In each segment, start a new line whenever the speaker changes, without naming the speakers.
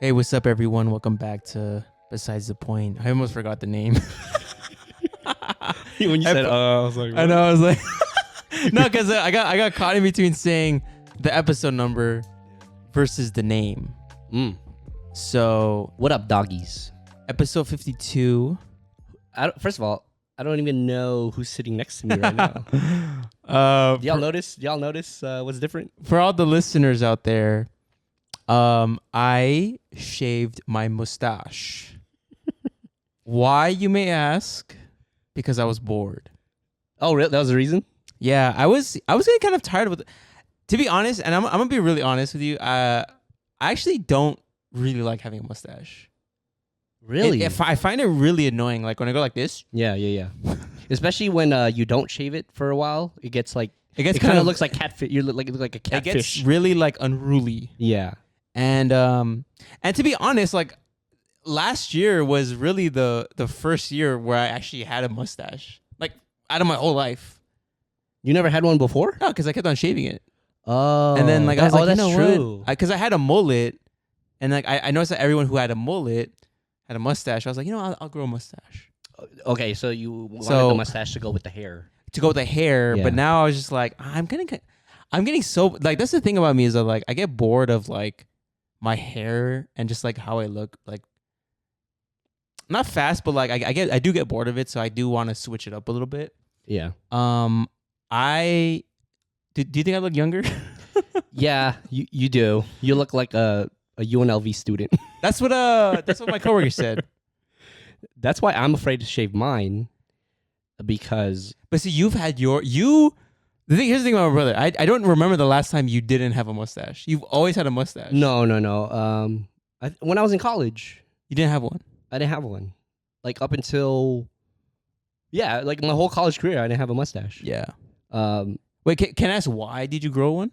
Hey, what's up, everyone? Welcome back to Besides the Point. I almost forgot the name.
When you said, I was like,
I know. I was like, no, because I got caught in between saying the episode number versus the name. So,
what up, doggies?
episode 52.
First of all, I don't even know who's sitting next to me right now. Do y'all notice? What's different?
For all the listeners out there, I shaved my mustache. Why, you may ask? Because I was bored.
Oh, really? That was the reason?
Yeah, I was getting kind of tired of it. To be honest, and I'm gonna be really honest with you, I actually don't really like having a mustache.
Really?
I find it really annoying. Like when I go like this.
Yeah. Especially when you don't shave it for a while, it gets like
It
kind of looks like catfish. You look like a catfish.
It gets really like unruly.
Yeah.
And to be honest, like last year was really the first year where I actually had a mustache, like out of my whole life.
You never had one before?
No, because I kept on shaving it.
Oh.
And then like I was like,
that's
you know
true.
what? Because I had a mullet, and like I noticed that everyone who had a mullet had a mustache. I was like, you know, I'll grow a mustache.
Okay, so you wanted the mustache to go with the hair.
To go with the hair,
Yeah.
but now I was just like, I'm getting so like that's the thing about me is that like I get bored of like my hair and just like how I look, like not fast, but like I do get bored of it, so I do want to switch it up a little bit.
Yeah.
I do you think I look younger?
Yeah, you do. You look like a UNLV student.
That's what my coworker said.
That's why I'm afraid to shave mine, because
But see, you've had here's the thing about my brother. I don't remember the last time you didn't have a mustache. You've always had a mustache.
no. When I was in college,
You didn't have one.
I didn't have one. Like up until, like my whole college career, I didn't have a mustache.
Yeah.
Um,
Wait, can I ask why did you grow one?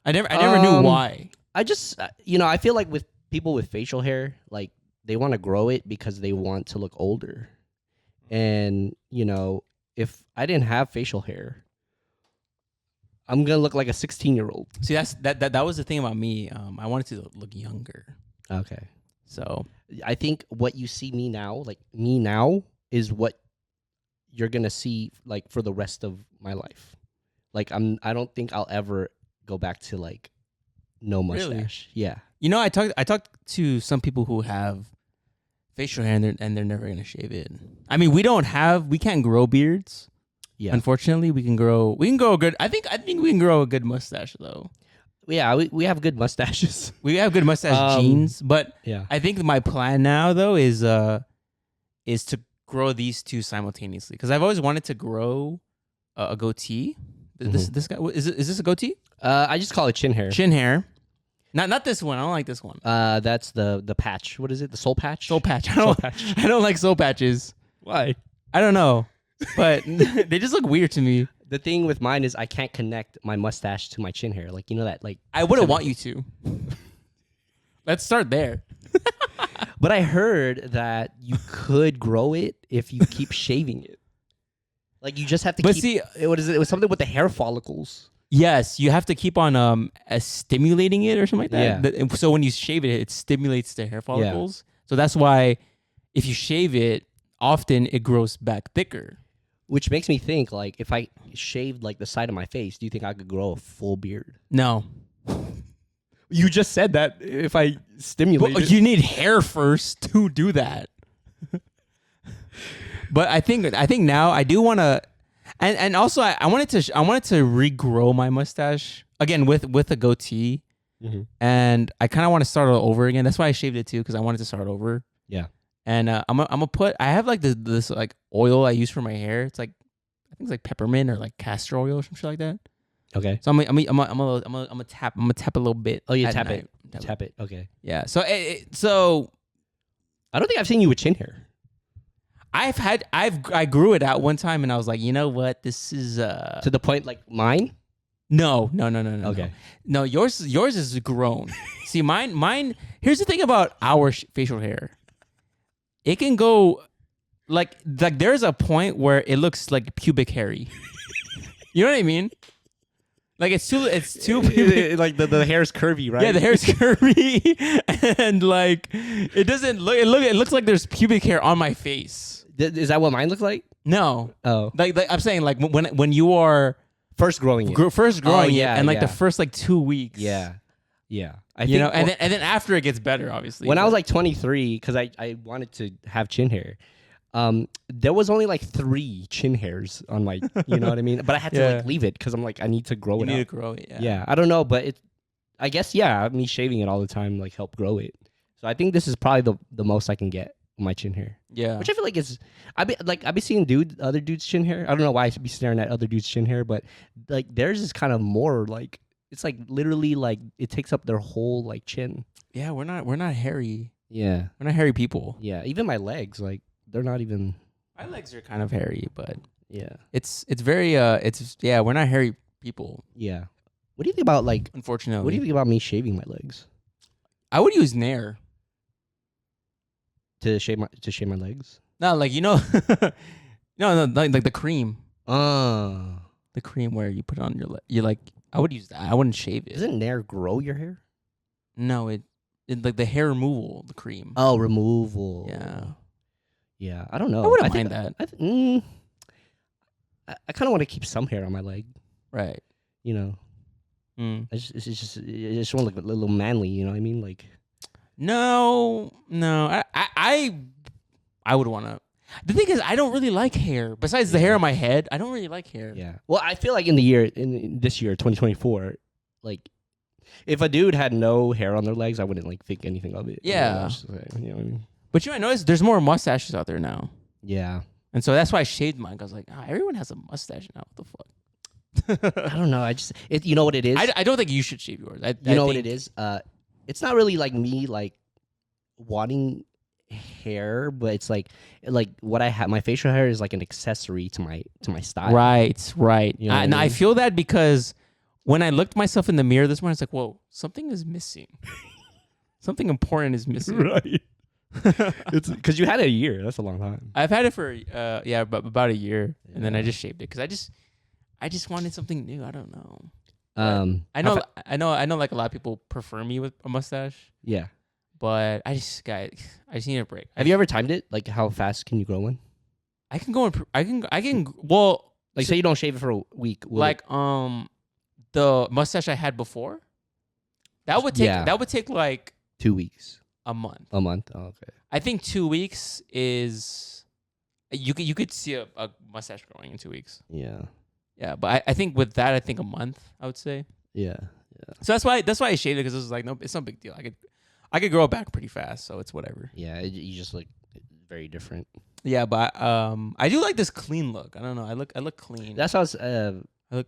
I never knew why.
I just, I feel like with people with facial hair, like they want to grow it because they want to look older. And, if I didn't have facial hair, I'm going to look like a 16-year-old.
See, that was the thing about me. I wanted to look younger.
Okay.
So
I think what you see me now, is what you're going to see like for the rest of my life. Like I don't think I'll ever go back to like no mustache.
Really?
Yeah.
I talked to some people who have facial hair and they're never gonna shave it. I mean, we can't grow beards.
Yeah.
Unfortunately, we can grow a good. I think we can grow a good mustache though.
Yeah, we have good mustaches.
We have good mustache genes, but
Yeah.
I think my plan now though is to grow these two simultaneously because I've always wanted to grow a goatee. This guy is this a goatee?
I just call it chin hair.
Chin hair. Not this one. I don't like this one.
That's the patch. What is it? The soul patch?
Soul patch.
Soul patch.
I don't like soul patches.
Why?
I don't know, but they just look weird to me.
The thing with mine is I can't connect my mustache to my chin hair. Like, that, like.
I wouldn't want you to. Let's start there.
But I heard that you could grow it if you keep shaving it. Like, you just have to
But
keep.
see,
what is it? It was something with the hair follicles.
yes, you have to keep on stimulating it or something like that.
Yeah.
So when you shave it, it stimulates the hair follicles. So that's why if you shave it, often it grows back thicker.
Which makes me think, like, if I shaved, like, the side of my face, do you think I could grow a full beard?
No.
You just said that if I stimulate
Well, you need hair first to do that. But I think now I do want to, and also I wanted to regrow my mustache again with a goatee, and I kind of want to start all over again. That's why I shaved it too because I wanted to start over.
Yeah.
And I'm gonna put. I have like this like oil I use for my hair. It's like I think it's like peppermint or like castor oil or some shit like that.
Okay.
So I'm gonna tap a little bit.
Oh, you
at
tap
night.
it. Tap it. Okay.
Yeah. So
I don't think I've seen you with chin hair.
I grew it out one time and I was like, you know what? This is
To the point like mine?
No.
Okay.
No, yours is grown. See, mine. Here's the thing about our facial hair. It can go like there's a point where it looks like pubic hairy. You know what I mean? Like it's too
like the hair is curvy, right?
Yeah, the hair's curvy, and like it doesn't look. It looks like there's pubic hair on my face.
Is that what mine looks like?
No.
Oh,
Like I'm saying, like when you are
first growing it.
first growing
yeah,
it, and like
yeah.
the first like 2 weeks.
Yeah. I
You
think
know, and then after it gets better, obviously.
when I was like 23, because I wanted to have chin hair. There was only like 3 chin hairs on my, you know what I mean? But I had to
Yeah.
like leave it because I'm like, I need to grow
you
it
need to
out.
grow it. Yeah.
Yeah, I don't know, but I guess, yeah, me shaving it all the time like helped grow it. So I think this is probably the most I can get with my chin hair,
Yeah.
which I feel like is, I be seeing other dudes' chin hair. I don't know why I should be staring at other dudes' chin hair, but like theirs is kind of more like, it's like literally like it takes up their whole like chin.
Yeah, we're not hairy.
Yeah.
We're not hairy people.
Yeah. Even my legs, like they're not even.
My legs are kind of hairy, but
Yeah.
it's very we're not hairy people,
Yeah. What do you think about like?
unfortunately.
What do you think about me shaving my legs
I would use Nair.
to shave my legs?
No, like no, like the cream. The cream where you put it on your leg. You like I would use that. I wouldn't shave it.
Doesn't Nair grow your hair?
No, it like the hair removal, the cream.
Oh, removal.
Yeah.
Yeah. I don't know.
I wouldn't
think-
mind that.
I kind of want to keep some hair on my leg.
Right.
You know,
Mm.
I just want to look a little manly. You know what I mean? Like,
No. I would want to. The thing is, I don't really like hair. Besides the hair on my head, I don't really like hair.
yeah. Well, I feel like in this year, 2024, like, if a dude had no hair on their legs, I wouldn't like think anything of it.
Yeah.
You know what I mean?
But I noticed there's more mustaches out there now,
Yeah.
and so that's why I shaved mine. 'Cause I was like, everyone has a mustache now. What the fuck?
I don't know. You know what it is?
I don't think you should shave yours.
You know what it is? It's not really like me like wanting hair, but it's like what I have. My facial hair is like an accessory to my style.
Right.
You know what I
And I
mean?
feel that because when I looked myself in the mirror this morning, it's like, whoa, something is missing. Something important is missing.
Right. It's because you had it a year. That's a long time.
I've had it for about a year, and then I just shaved it because I just wanted something new. I don't know. I know. Like a lot of people prefer me with a mustache,
Yeah.
but I just need a break.
Have you ever timed it? Like, how fast can you grow one?
I can go in. I can. Well,
Like, say you don't shave it for a week.
the mustache I had before. That would take like
2 weeks,
a month.
a month. Oh, okay.
I think 2 weeks is you could see a mustache growing in 2 weeks.
Yeah.
Yeah, but I think with that, I think a month. I would say.
Yeah.
So that's why I shaved it, because it was like, no, it's no big deal. I could grow it back pretty fast, so it's whatever.
Yeah. You just look very different.
Yeah, but I do like this clean look. I don't know. I look clean.
That's how I was.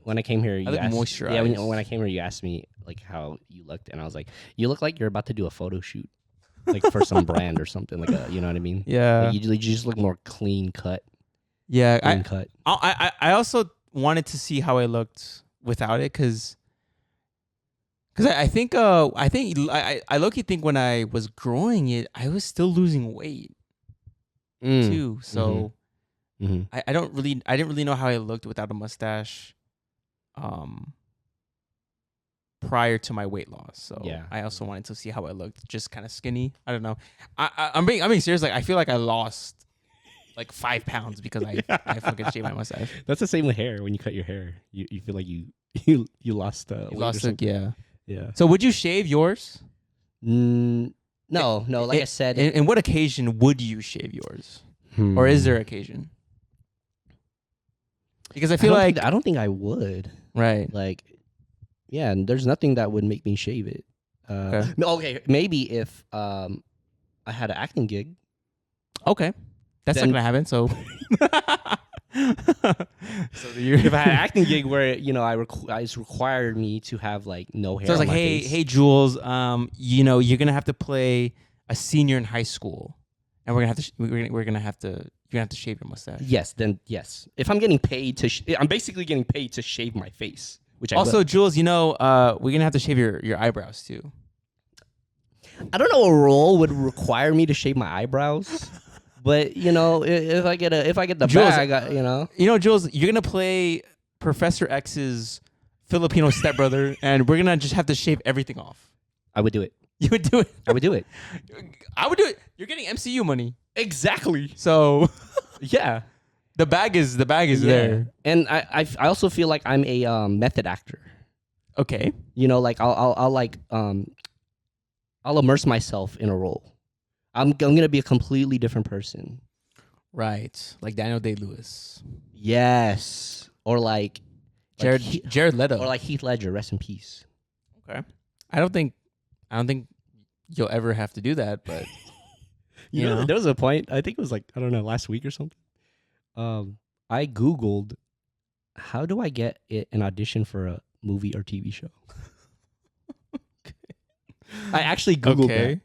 When I came here,
look moisturized.
Yeah, when I came here, you asked me like how you looked, and I was like, "You look like you're about to do a photo shoot, like for some brand or something, like you know what I mean?
Yeah.
Like, you just look more clean cut.
Yeah.
Clean cut.
I also wanted to see how I looked without it, because I think I low-key think when I was growing it, I was still losing weight too. So
Mm-hmm.
I didn't really know how I looked without a mustache prior to my weight loss. So
Yeah.
I also wanted to see how I looked, just kind of skinny. I don't know. I'm being serious. Like, I feel like I lost like 5 pounds because I fucking shaved my mustache.
That's the same with hair. When you cut your hair, you feel like you lost weight or something. Yeah.
So would you shave yours?
No. Like I said,
in what occasion would you shave yours? Or is there occasion? Because I feel like
I don't think I would.
right.
Like, yeah, and there's nothing that would make me shave it. Okay, maybe if I had an acting gig.
Okay, that's
Then-
not gonna happen. So,
If I had an acting gig where it's required me to have like no hair.
So I was
on
like,
my
hey,
face.
hey, Jules, you're gonna have to play a senior in high school, and you're gonna have to shave your mustache.
Yes, then yes. If I'm getting paid I'm basically getting paid to shave my face, which I
Also,
will.
Jules, we're gonna have to shave your eyebrows too.
I don't know a role would require me to shave my eyebrows, but if I get the
Jules,
bag,
Jules, you're gonna play Professor X's Filipino stepbrother, and we're gonna just have to shave everything off.
I would do it.
You would do it.
I would do it.
I would do it. You're getting MCU money,
Exactly.
so
Yeah.
the bag is there.
And I also feel like I'm a method actor.
Okay.
You know, like I'll immerse myself in a role. I'm gonna be a completely different person.
Right, like Daniel Day-Lewis,
Yes. Or like
Jared Leto,
or like Heath Ledger, rest in peace.
Okay. I don't think you'll ever have to do that, but you know.
There was a point, I think it was like, I don't know, last week or something. I Googled, how do I get an audition for a movie or TV show? I actually Googled that.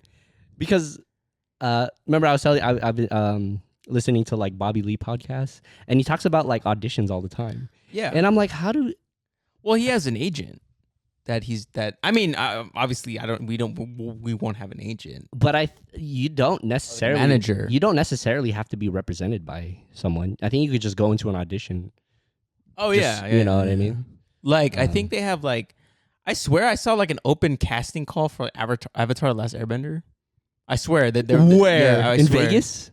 Because remember I was telling you, I've been listening to like Bobby Lee podcasts, and he talks about like auditions all the time.
Yeah.
And I'm like, how do...
Well, he has an agent I mean, obviously we won't have an agent.
But you don't necessarily...
manager.
You don't necessarily have to be represented by someone. I think you could just go into an audition.
Oh,
Just,
yeah.
you know what I mean?
Like, I think they have like... I swear I saw like an open casting call for Avatar The Last Airbender. I swear that they're...
Where?
Yeah, I
in
swear.
Vegas?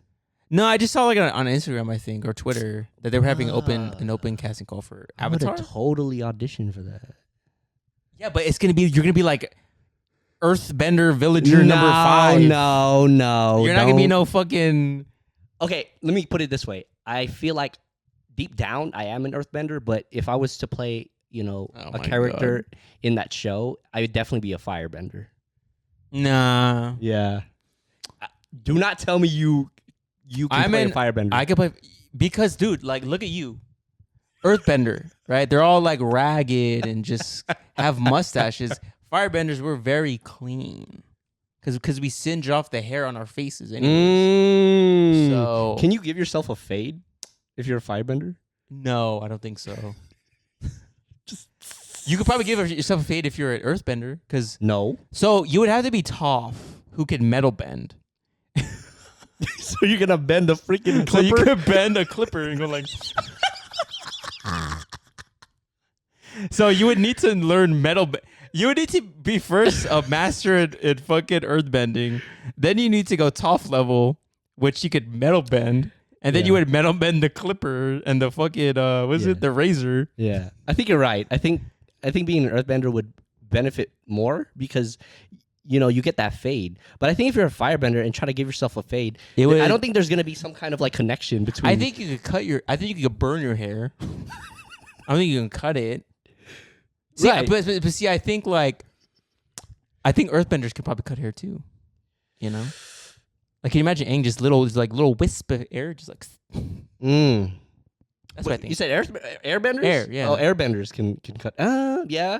No, I just saw like on Instagram, I think, or Twitter, that they were having an open casting call for Avatar.
I would have totally auditioned for that.
Yeah, but you're gonna be like Earthbender Villager number 5.
No.
You're not gonna be no fucking...
Okay, let me put it this way. I feel like deep down I am an Earthbender, but if I was to play, a character in that show, I would definitely be a firebender.
Nah.
Yeah. Do not tell me you can play a firebender.
I could play because, dude, like, look at you, Earthbender, right? They're all like ragged and just have mustaches. Firebenders, we're very clean because we singe off the hair on our faces anyways. So
can you give yourself a fade if you're a firebender?
No, I don't think so. You could probably give yourself a fade if you're an Earthbender, because
no.
So you would have to be Toph, who can metal bend.
So you're gonna bend a freaking clipper?
So you could bend a clipper and go like. So you would need to learn metal. You would need to be first a master in fucking earthbending. Then you need to go Toph level, which you could metal bend, and then you would metal bend the clipper and the fucking the razor.
Yeah, I think you're right. I think being an earthbender would benefit more because you get that fade. But I think if you're a firebender and try to give yourself a fade, I don't think there's gonna be some kind of like connection between.
I think you could could burn your hair. I don't think you can cut it. See,
right.
But see, I think earthbenders could probably cut hair too. You know, like can you imagine Aang just little wisp of air, just like. That's what I think.
You said airbenders?
Air, yeah.
Oh, airbenders can cut. Yeah.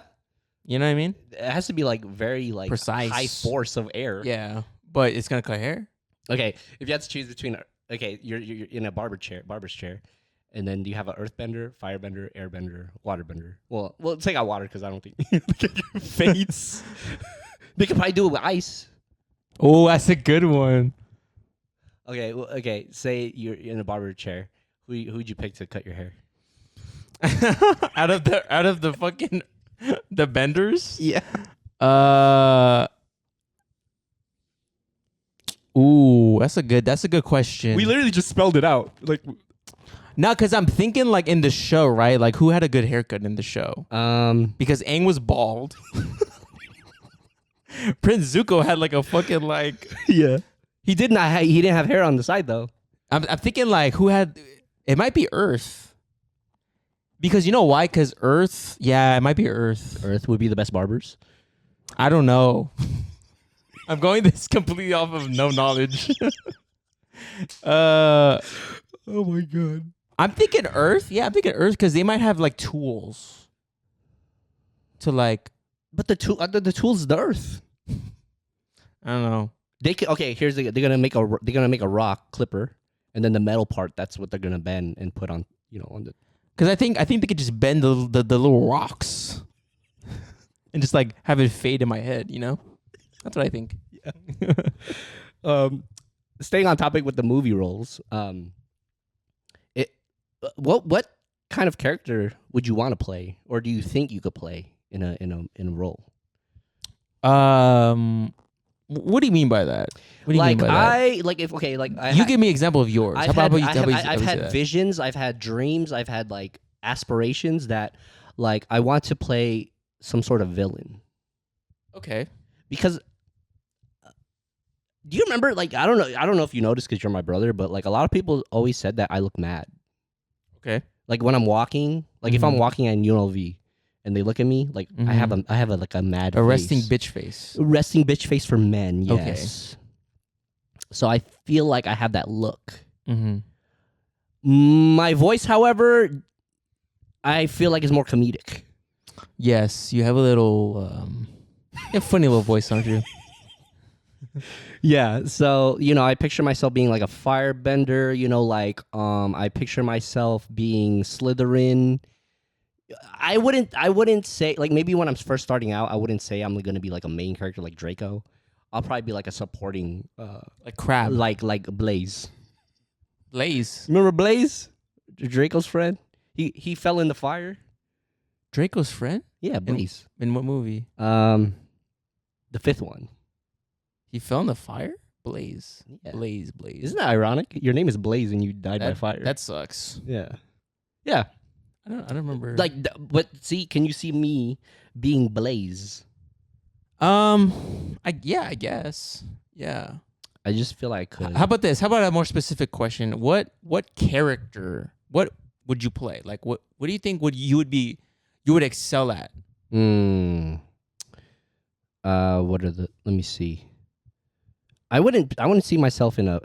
You know what I mean?
It has to be like very like
precise,
high force of air.
Yeah, but it's gonna cut hair.
Okay, if you had to choose between, you're in a barber's chair, and then do you have an earthbender, firebender, airbender, waterbender? Well, take out water because I don't think fades. They could probably do it with ice.
Oh, that's a good one.
Okay. Say you're in a barber chair. Who'd you pick to cut your hair?
out of the fucking the benders?
Yeah.
Ooh, that's a good question.
We literally just spelled it out. Like,
no, because I'm thinking like in the show, right? Like who had a good haircut in the show? Because Aang was bald. Prince Zuko had like a fucking like.
Yeah. He didn't have hair on the side though.
I'm thinking like who had. It might be Earth. Because you know why? Because Earth. Yeah, it might be Earth.
Earth would be the best barbers.
I don't know. I'm going this completely off of no knowledge. Oh my god. I'm thinking Earth. Yeah, I'm thinking Earth because they might have like tools to like.
But the tools is the Earth.
I don't know.
They're gonna make a rock clipper, and then the metal part, that's what they're gonna bend and put on on the.
Because I think they could just bend the little rocks and just like have it fade in my head. That's what I think.
Yeah. Staying on topic with the movie roles, what kind of character would you want to play, or do you think you could play in a role?
What do you mean by that? What do you
Like
mean by that? You
give
give me an example of yours. How about you?
I've had visions, I've had dreams, I've had like aspirations that like I want to play some sort of villain.
Okay.
Because do you remember, like, I don't know if you noticed because you're my brother, but like a lot of people always said that I look mad.
Okay.
Like when I'm walking, like if I'm walking at UNLV and they look at me, like I have a like a mad
resting
face.
bitch face.
Resting bitch face for men, yes. Okay. So I feel like I have that look.
Mm-hmm.
My voice, however, I feel like is more comedic.
Yes, you have a little you have a funny little voice, don't you?
Yeah, so I picture myself being like a firebender. Like I picture myself being Slytherin. I wouldn't say, like, maybe when I'm first starting out, I wouldn't say I'm gonna be like a main character like Draco. I'll probably be like a supporting,
like Crab,
like Blaze.
Blaze,
remember Blaze, Draco's friend? He fell in the fire.
Draco's friend?
Yeah, Blaze.
In what movie?
The fifth one.
He fell in the fire? Blaze.
Yeah.
Blaze.
Isn't that ironic? Your name is Blaze and you died by fire.
That sucks.
Yeah. Yeah.
I don't remember.
Like, but see, can you see me being Blaze?
I guess. Yeah.
I just feel like I could.
How about this? How about a more specific question? What character? What would you play? Like, what do you think you would excel at?
What are the? Let me see. I wouldn't see myself in a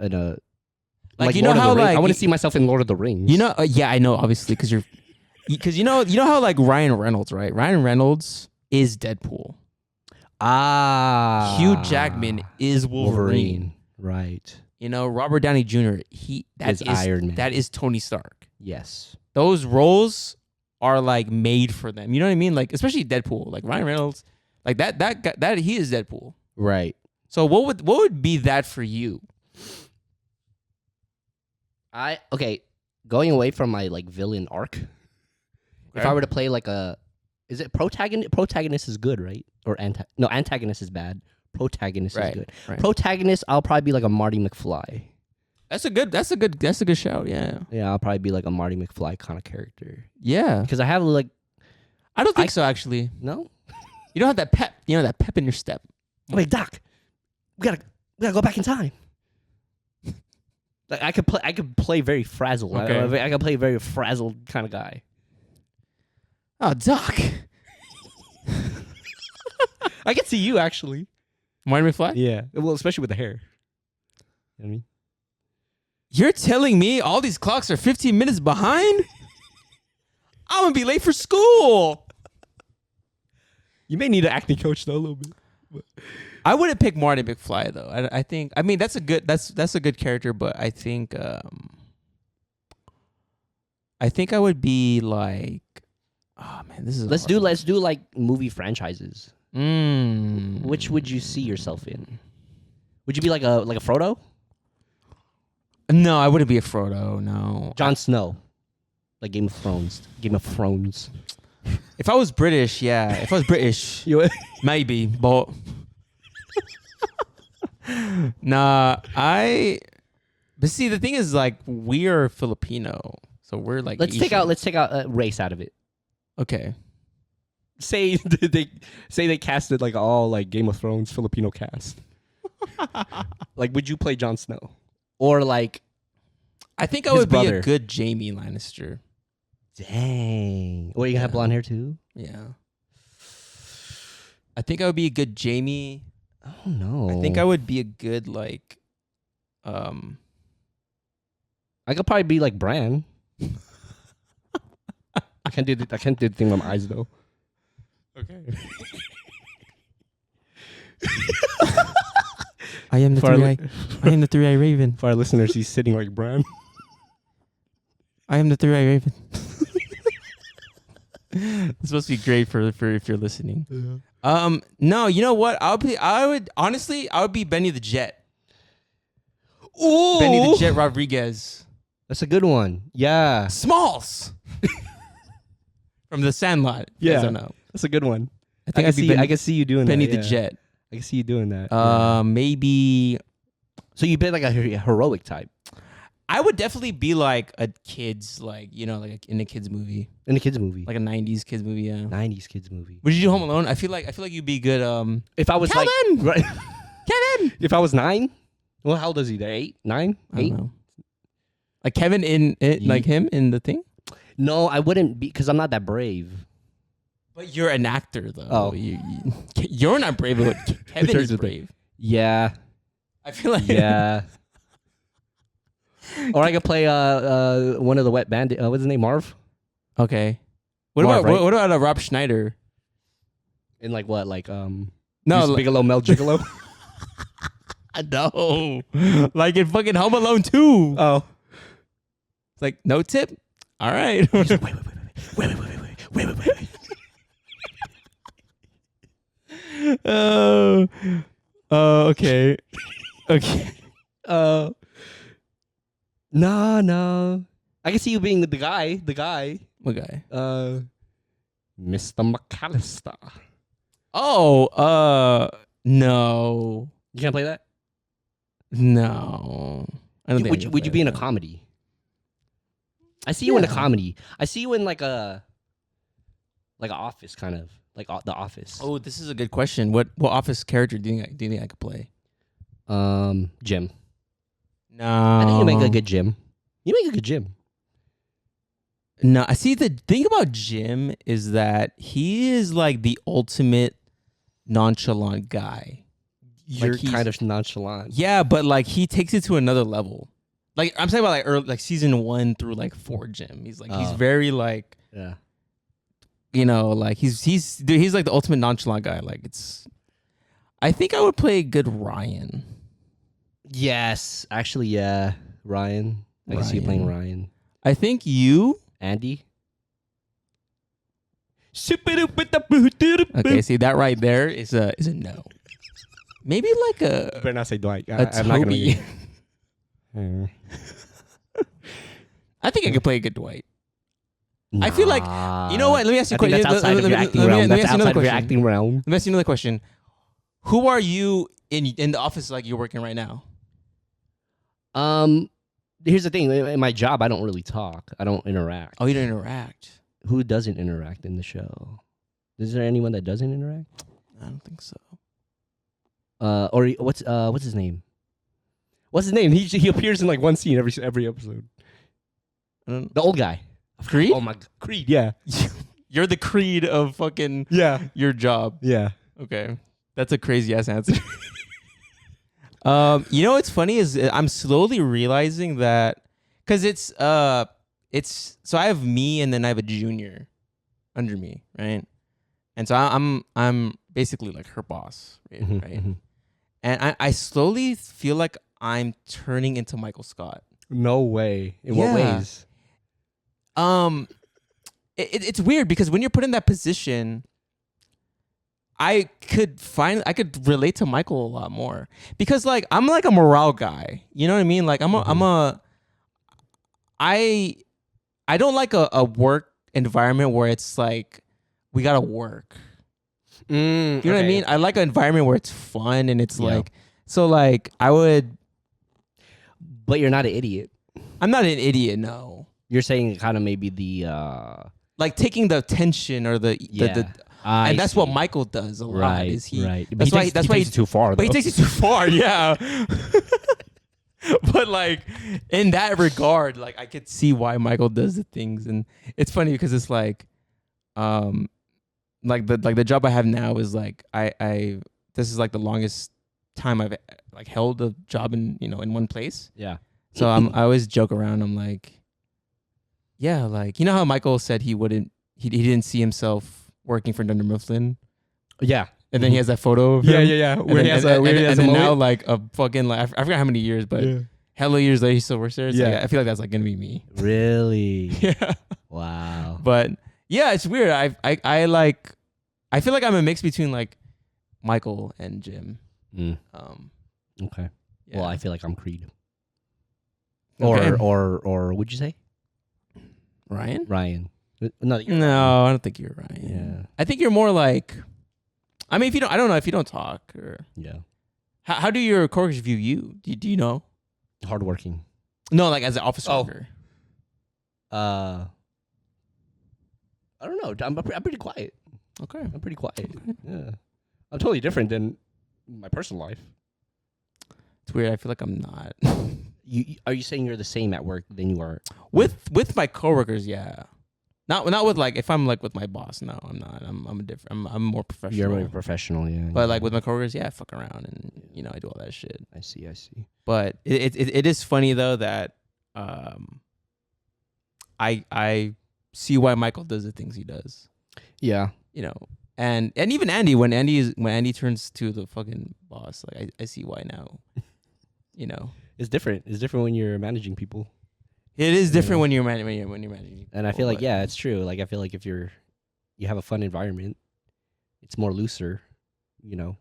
like
you know how like
I wouldn't see myself in Lord of the Rings.
Yeah, I know, obviously, because you know how like Ryan Reynolds, right? Ryan Reynolds is Deadpool. Hugh Jackman is Wolverine.
Right.
Robert Downey Jr. That is
Iron Man.
That is Tony Stark.
Yes.
Those roles are like made for them. You know what I mean? Like, especially Deadpool. Like Ryan Reynolds, like that he is Deadpool.
Right.
So what would be that for you?
Going away from my like villain arc. Okay. If I were to play like is it protagonist? Protagonist is good, right? Or antagonist is bad. Protagonist is good. Right. Protagonist, I'll probably be like a Marty McFly.
That's a good shout. Yeah.
Yeah, I'll probably be like a Marty McFly kind of character.
Yeah.
Because I have like.
I don't think so, actually.
No.
You don't have that pep. That pep in your step.
Wait, Doc. We gotta go back in time. Like I could play very frazzled. Okay. I could play a very frazzled kind of guy.
Oh, Doc.
I can see you actually.
Marty McFly?
Yeah. Well, especially with the hair. You know what I mean?
You're telling me all these clocks are 15 minutes behind? I'm gonna be late for school.
You may need an acting coach though a little bit. But.
I wouldn't pick Marty McFly though. I mean that's a good character, but I think I would be like, oh man, this is
let's do like movie franchises. Which would you see yourself in? Would you be like a Frodo?
No, I wouldn't be a Frodo. No,
Jon Snow, like Game of Thrones.
If I was British, yeah. If I was British, maybe, but. Nah, but see, the thing is, like, we are Filipino, so we're like.
Let's take out race out of it.
Okay.
Say they casted like all like Game of Thrones Filipino cast. Like, would you play Jon Snow, or like?
I think I would be a good Jaime Lannister.
Dang. What, you gonna have blonde hair too?
Yeah. I think I would be a good Jaime.
Oh no.
I think I would be a good like
I could probably be like Bran. I can't do the thing with my eyes though.
Okay. I am the three-eyed raven.
For our listeners, he's sitting like Bran.
I am the three-eyed raven. It's supposed to be great for if you're listening. Yeah. No, you know what? I would be Benny the Jet.
Ooh.
Benny the Jet Rodriguez.
That's a good one. Yeah.
Smalls. from The Sandlot.
Yeah.
I don't know.
That's a good one.
I think I'd be
I can see you doing
Benny
that.
the
yeah.
Jet.
I can see you doing that.
Maybe
So you've been like a heroic type
I would definitely be like a kid's, like, you know, like in a kids movie,
in a kids movie,
like a '90s kids movie. Yeah.
90s kids movie.
Would you do Home Alone? I feel like you'd be good.
If I was
Kevin!
like, right,
Kevin.
if I was 9, well, how old is he? There, 8, 9,
I
8?
don't know. Like Kevin in it, like him in the thing.
No, I wouldn't be because I'm not that brave.
But you're an actor, though.
Oh.
You're not brave. But Kevin is
the
brave.
Yeah,
I feel like
yeah. Or I could play one of the Wet Bandit. What's his name? Marv.
Okay. What
Marv,
about
right?
what about Rob Schneider?
In like what? Like
No,
Deuce Bigelow, Mel Gigolo.
no, like in fucking Home Alone 2.
Oh,
It's like no tip. All right.
wait.
Okay. Okay.
No. I can see you being the guy.
What guy?
Mr. McAllister.
Oh, no.
You can't play that.
No. I don't think I can
Would you
play
be in a
that.
comedy? I see you in a
Yeah.
comedy. I see you in like an Office kind of like The Office.
Oh, this is a good question. What office character do you think I could play?
Jim.
No.
I think you make a good Jim. You make a good Jim.
No, I see. The thing about Jim is that he is like the ultimate nonchalant guy.
You're
he's-
kind of nonchalant.
Yeah, but like he takes it to another level. Like I'm talking about like early, like season 1 through like 4 Jim. He's very like,
Yeah.
you know, like he's like the ultimate nonchalant guy. Like I think I would play a good Ryan.
Yes, actually, yeah. Ryan. I can see you playing Ryan.
I think you.
Andy.
Okay, see that right there is a no. Maybe like
You better not say Dwight.
a Toby.
Mm.
I think I could play a good Dwight. I feel like, you know what? Let me ask you a question.
That's outside of your acting realm. That's outside of your acting realm.
Let me ask you another question. Who are you in the office like you're working right now?
Here's the thing. In my job, I don't really talk. I don't interact.
Oh, you don't interact.
Who doesn't interact in the show? Is there anyone that doesn't interact?
I don't think so.
Or what's his name? What's his name? He appears in like one scene every episode.
I don't,
The old guy.
Creed?
Oh my Creed. Yeah.
You're the Creed of fucking
Yeah.
your job.
Yeah.
Okay. That's a crazy ass answer. You know what's funny is I'm slowly realizing that because it's so I have me and then I have a junior under me, right? And so I'm basically like her boss, right?
Mhm.
And I slowly feel like I'm turning into Michael Scott.
No way. In what
Yeah.
ways?
It's weird because when you're put in that position, I could relate to Michael a lot more because like I'm like a morale guy. You know what I mean? Like I don't like a work environment where it's like we gotta work. You know what I mean? I like an environment where it's fun and it's like so like I would.
But you're not an idiot.
I'm not an idiot. No.
You're saying kind of maybe the
Like taking the tension or the and that's what Michael does a lot.
Right.
Is he?
Right.
That's why. That's why
he takes it too far.
But he
though.
takes it too far. Yeah. But like in that regard, like I could see why Michael does the things, and it's funny because it's like the job I have now is like I this is like the longest time I've like held a job in in one place.
Yeah.
So I always joke around. I'm like, yeah, like you know how Michael said he didn't see himself working for Dunder Mifflin,
Yeah.
and then he has that photo of him.
Yeah.
And then now like a fucking like I forgot how many years, but hella years later he still works there. So
Yeah.
yeah, I feel like that's like gonna be me.
Really?
Yeah.
Wow.
But yeah, it's weird. I feel like I'm a mix between like Michael and Jim.
Okay.
Yeah.
Well, I feel like I'm Creed.
Okay.
Or would you say
Ryan?
Ryan? No, you're
No,
wrong.
I don't think you're right.
Yeah.
I think you're more like. I mean, if you don't, I don't know if you don't talk or
Yeah.
how do your coworkers view you? Do you know?
Hardworking.
No, like as an office
Oh.
worker.
I don't know. I'm pretty quiet.
Okay.
I'm pretty quiet. Yeah. I'm totally different than my personal life.
It's weird. I feel like I'm not.
Are you saying you're the same at work than you are
with my coworkers, yeah. Not with like if I'm like with my boss. No, I'm not. I'm a different. I'm more professional.
You're very professional, yeah.
But like with my coworkers, yeah, I fuck around and I do all that shit.
I see.
But it is funny though that I see why Michael does the things he does.
Yeah.
And even Andy when Andy turns to the fucking boss, like I see why now.
It's different. It's different when you're managing people.
It is different when you're managing.
And I feel like it's true. Like I feel like if you have a fun environment, it's more looser. You're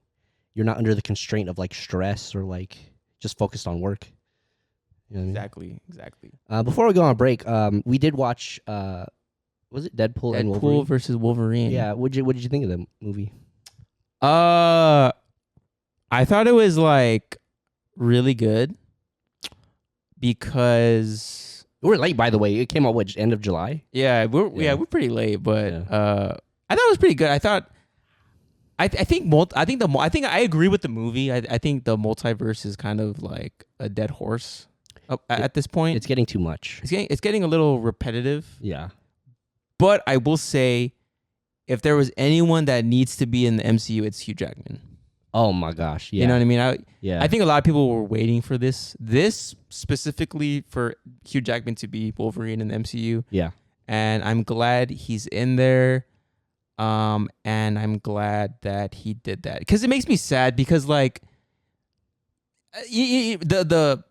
not under the constraint of like stress or like just focused on work. You know what I mean?
Exactly.
Before we go on break, we did watch. Was it Deadpool and Wolverine?
Deadpool versus Wolverine.
Yeah. What did you think of the movie?
I thought it was like really good because
We're late, by the way. It came out end of July.
we're pretty late, but
Yeah.
I thought it was pretty good. I thought I think I agree with the movie. I think the multiverse is kind of like a dead horse at this point.
It's getting too much.
It's getting a little repetitive.
Yeah.
But I will say, if there was anyone that needs to be in the MCU, it's Hugh Jackman.
Oh my gosh. Yeah.
You know what I mean?
Yeah.
I think a lot of people were waiting for this specifically for Hugh Jackman to be Wolverine in the MCU.
Yeah.
And I'm glad he's in there. And I'm glad that he did that because it makes me sad because like the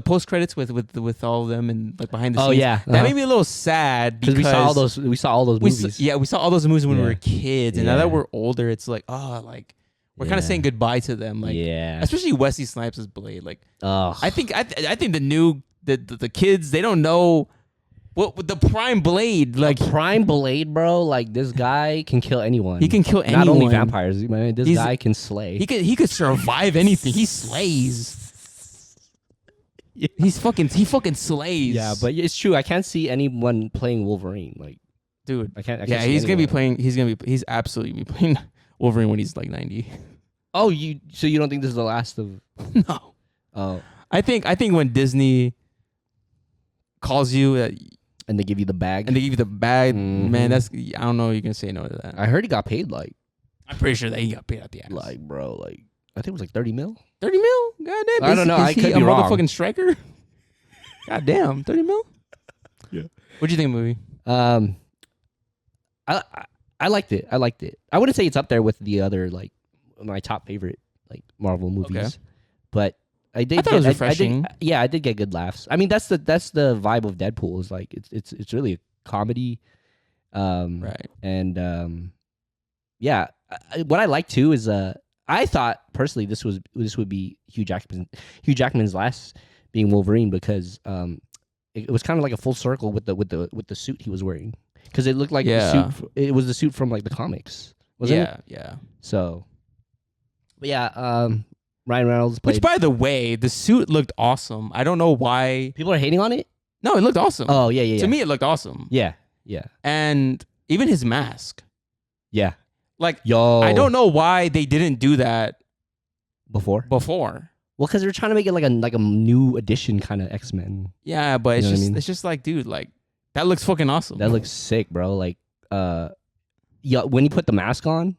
post credits with all of them and like behind the scenes.
Oh yeah.
That made me a little sad because
we saw all those. We saw all those movies.
we saw all those movies when we
Yeah.
were kids, and now
Yeah.
that we're older, it's like like we're kind of saying goodbye to them. Like
yeah.
especially Wesley Snipes' Blade. Like
Oh.
I think the kids, they don't know what the prime Blade like.
Prime Blade, bro. Like this guy can kill anyone.
He can kill anyone.
Not only vampires, man. This
He's-
guy can slay.
He could survive anything. He slays. He fucking slays.
Yeah, but it's true. I can't see anyone playing Wolverine. Like,
dude,
I can't.
yeah,
see
he's gonna be
anyone.
playing. He's absolutely be playing Wolverine when he's like 90.
Oh, so you don't think this is the last of?
No,
Oh,
I think when Disney calls you
and they give you the bag.
and they give you the bag,
Mhm.
man, I don't know. You can say no to that.
I heard he got paid like,
I'm pretty sure that he got paid out the ass.
bro, like I think it was like 30 mil.
30 mil? Goddamn.
I don't know. I
Is he
could
a
be wrong.
motherfucking striker? Goddamn, 30 mil?
Yeah.
What'd you think of the movie?
I liked it. I wouldn't say it's up there with the other like my top favorite like Marvel movies,
Okay.
but I did.
I thought it was refreshing.
I did get good laughs. I mean, that's the vibe of Deadpool. Is like it's really a comedy.
Right.
And yeah, what I like too is I thought personally this would be Hugh Jackman's last being Wolverine because it was kind of like a full circle with the suit he was wearing because it looked like the suit. It was the suit from like the comics, wasn't it?
Yeah.
So, but yeah, Ryan Reynolds played.
Which, by the way, the suit looked awesome. I don't know why.
People are hating on it.
No, it looked awesome.
Oh yeah.
To me, it looked awesome.
Yeah.
And even his mask.
Yeah.
Like,
Yo.
I don't know why they didn't do that
before.
before.
Well, because they're trying to make it like a new edition kind of X-Men.
Yeah, but
You know what I mean?
it's just like, dude, like that looks fucking awesome.
That looks sick, bro. Like, yeah, when he put the mask on,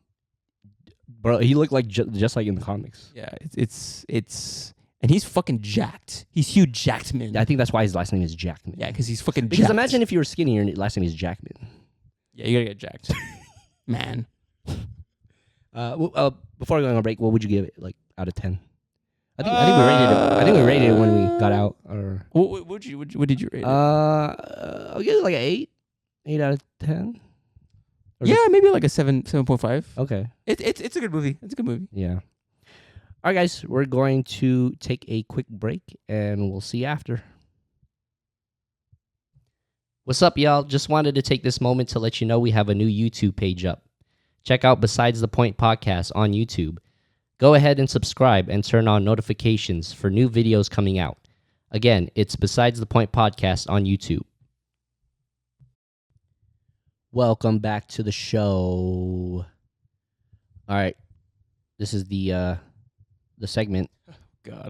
bro, he looked like just like in the comics.
Yeah, it's and he's fucking jacked. He's Hugh Jackman.
I think that's why his last name is Jackman.
Yeah, because he's fucking
Because
jacked.
imagine if you were skinny and your last name is Jackman.
Yeah, you gotta get jacked. Man.
Before we go on break, what would you give it, like, out of 10? I think we rated it. I think we rated it when we got out. Or
What did you rate it?
I'll give it like an 8. 8 out of 10. Or
Yeah, maybe like a 7.5.
Okay.
It's a good movie. It's a good movie.
Yeah. All right, guys, we're going to take a quick break, and we'll see you after. What's up, y'all? Just wanted to take this moment to let you know we have a new YouTube page up. Check out Besides the Point podcast on YouTube. Go ahead and subscribe and turn on notifications for new videos coming out. Again, it's Besides the Point podcast on YouTube. Welcome back to the show. All right, this is the segment,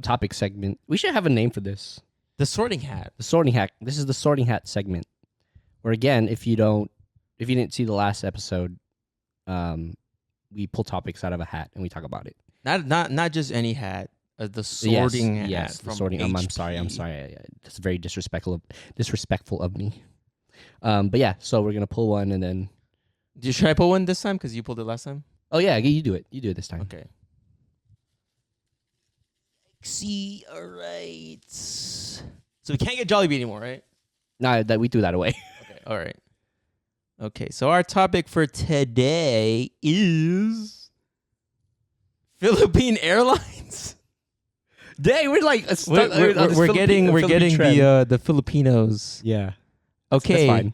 topic segment. We should have a name for this.
The sorting hat.
The sorting hat. This is the sorting hat segment. Where again, if you didn't see the last episode, we pull topics out of a hat and we talk about it.
Not just any hat. The sorting hat.
Yes, the
from
sorting. I'm sorry. That's very disrespectful of me. But yeah, so we're gonna pull one and then.
Should I pull one this time? Because you pulled it last time.
Oh yeah, you do it. You do it this time.
Okay. See, all right. So we can't get Jollibee anymore, right?
Nah, that we threw that away.
Okay. All right. Okay. So our topic for today is Philippine Airlines.
Dang, we're like
we're getting the Filipinos.
Yeah.
Okay.
That's fine.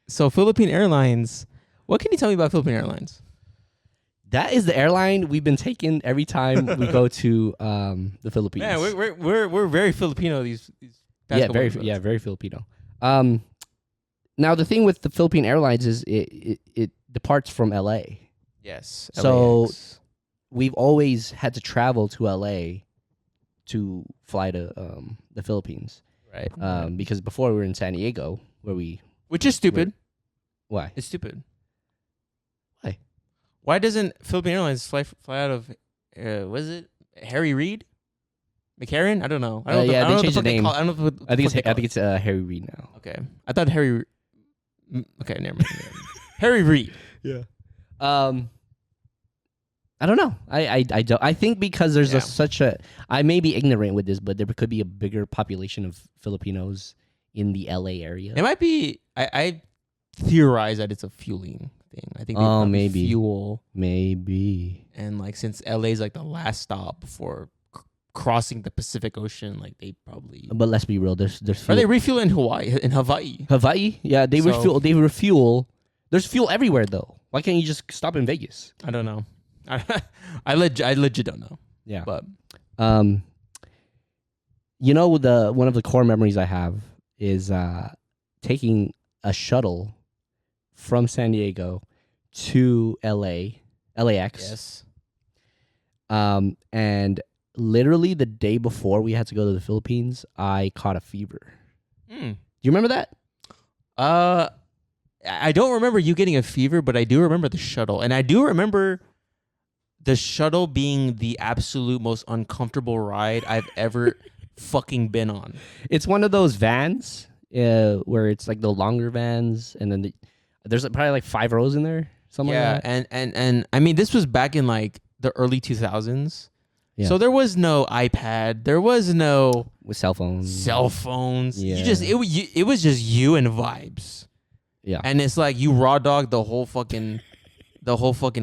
So Philippine Airlines. What can you tell me about Philippine Airlines?
That is the airline we've been taking every time we go to the Philippines.
Man, we're very Filipino these past couple episodes.
very Filipino. Now the thing with the Philippine Airlines is it departs from LA.
Yes.
So
LAX.
we've always had to travel to LA to fly to the Philippines.
Right.
Because before we were in San Diego,
Which is stupid.
Why?
It's stupid.
Why?
Why doesn't Philippine Airlines fly out of was it Harry Reid? McCarran? I don't know. I don't know.
They changed the name.
I don't know what
I think it's Harry Reid now.
Okay. I thought Harry. Okay, never mind. Harry Reid.
Yeah. I don't know. I don't. I think because there's such a. I may be ignorant with this, but there could be a bigger population of Filipinos in the LA area.
It might be. I theorize that it's a fueling thing. I think they
maybe
fuel.
Maybe.
And like since LA is like the last stop before crossing the Pacific Ocean, like they probably.
But let's be real. There's fuel.
Are they refueling in Hawaii?
Hawaii? Yeah, they refuel. They refuel. There's fuel everywhere though. Why can't you just stop in Vegas?
I don't know. I legit don't know.
Yeah.
But
one of the core memories I have is taking a shuttle from San Diego to LAX.
Yes.
And literally the day before we had to go to the Philippines, I caught a fever. Do you remember that?
I don't remember you getting a fever, but I do remember the shuttle. And I do remember the shuttle being the absolute most uncomfortable ride I've ever fucking been on.
It's one of those vans where it's like the longer vans, and then there's probably like 5 rows in there. Something like that.
and I mean, this was back in like the early 2000s.
Yeah.
So there was no iPad. There was no
with cell phones.
Yeah.
Yeah.
It was just you and vibes.
Yeah.
And it's like you raw dog the whole fucking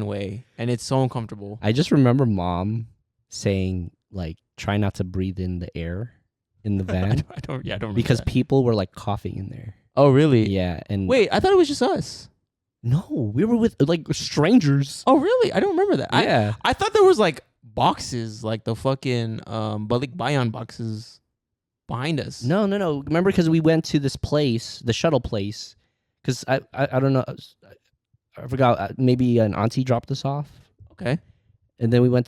way, and it's so uncomfortable.
I just remember mom saying like, try not to breathe in the air in the van.
I don't remember
because
that.
people were like coughing in there.
Oh really?
Yeah. And
wait, I thought it was just us.
No, we were with like strangers.
Oh really? I don't remember that.
Yeah.
I thought there was like boxes, like the fucking Balik Bayan boxes behind us.
No. Remember, because we went to this place, the shuttle place, because I don't know, I forgot. Maybe an auntie dropped us off.
Okay.
And then we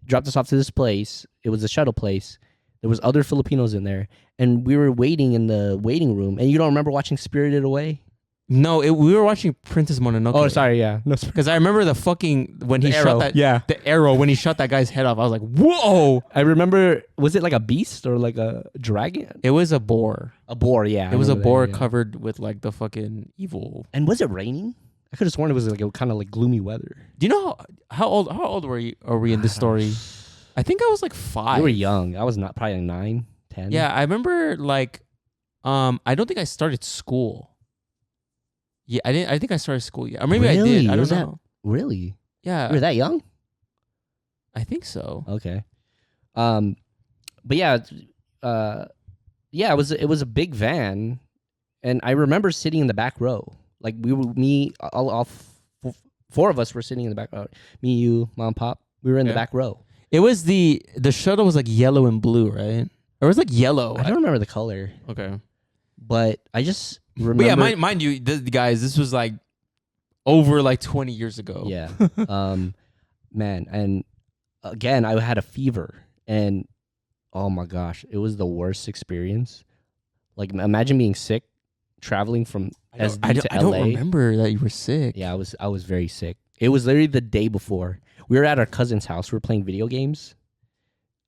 dropped us off to this place. It was a shuttle place. There was other Filipinos in there, and we were waiting in the waiting room. And you don't remember watching Spirited Away?
No, we were watching Princess Mononoke.
Oh, sorry, yeah. No,
because I remember the fucking when he
arrow,
shot that
the
arrow when he shot that guy's head off. I was like, whoa!
I remember. Was it like a beast or like a dragon?
It was a boar.
A boar, yeah.
It was a boar covered with like the fucking evil.
And was it raining? I could have sworn it was like a kind of like gloomy weather.
Do you know how old are we in this story? I think I was like 5.
You were young. I was not probably 9, 10.
Yeah, I remember like, I don't think I started school. Yeah, I didn't. I think I started school. Yeah, or maybe
Really?
I did. I don't know.
Really?
Yeah,
You were that young?
I think so.
Okay. But yeah, it was a big van, and I remember sitting in the back row. Like four of us were sitting in the back row. Me, you, mom, pop. We were in the back row.
It was the shuttle was like yellow and blue, right? Or it was like yellow.
I don't remember the color.
Okay.
But I just remember.
But yeah, mind you, guys, this was like over like 20 years ago.
Yeah. Man, and again, I had a fever, and oh my gosh, it was the worst experience. Like, imagine being sick, traveling from SD to LA.
I don't remember that you were sick.
Yeah, I was very sick. It was literally the day before. We were at our cousin's house. We were playing video games.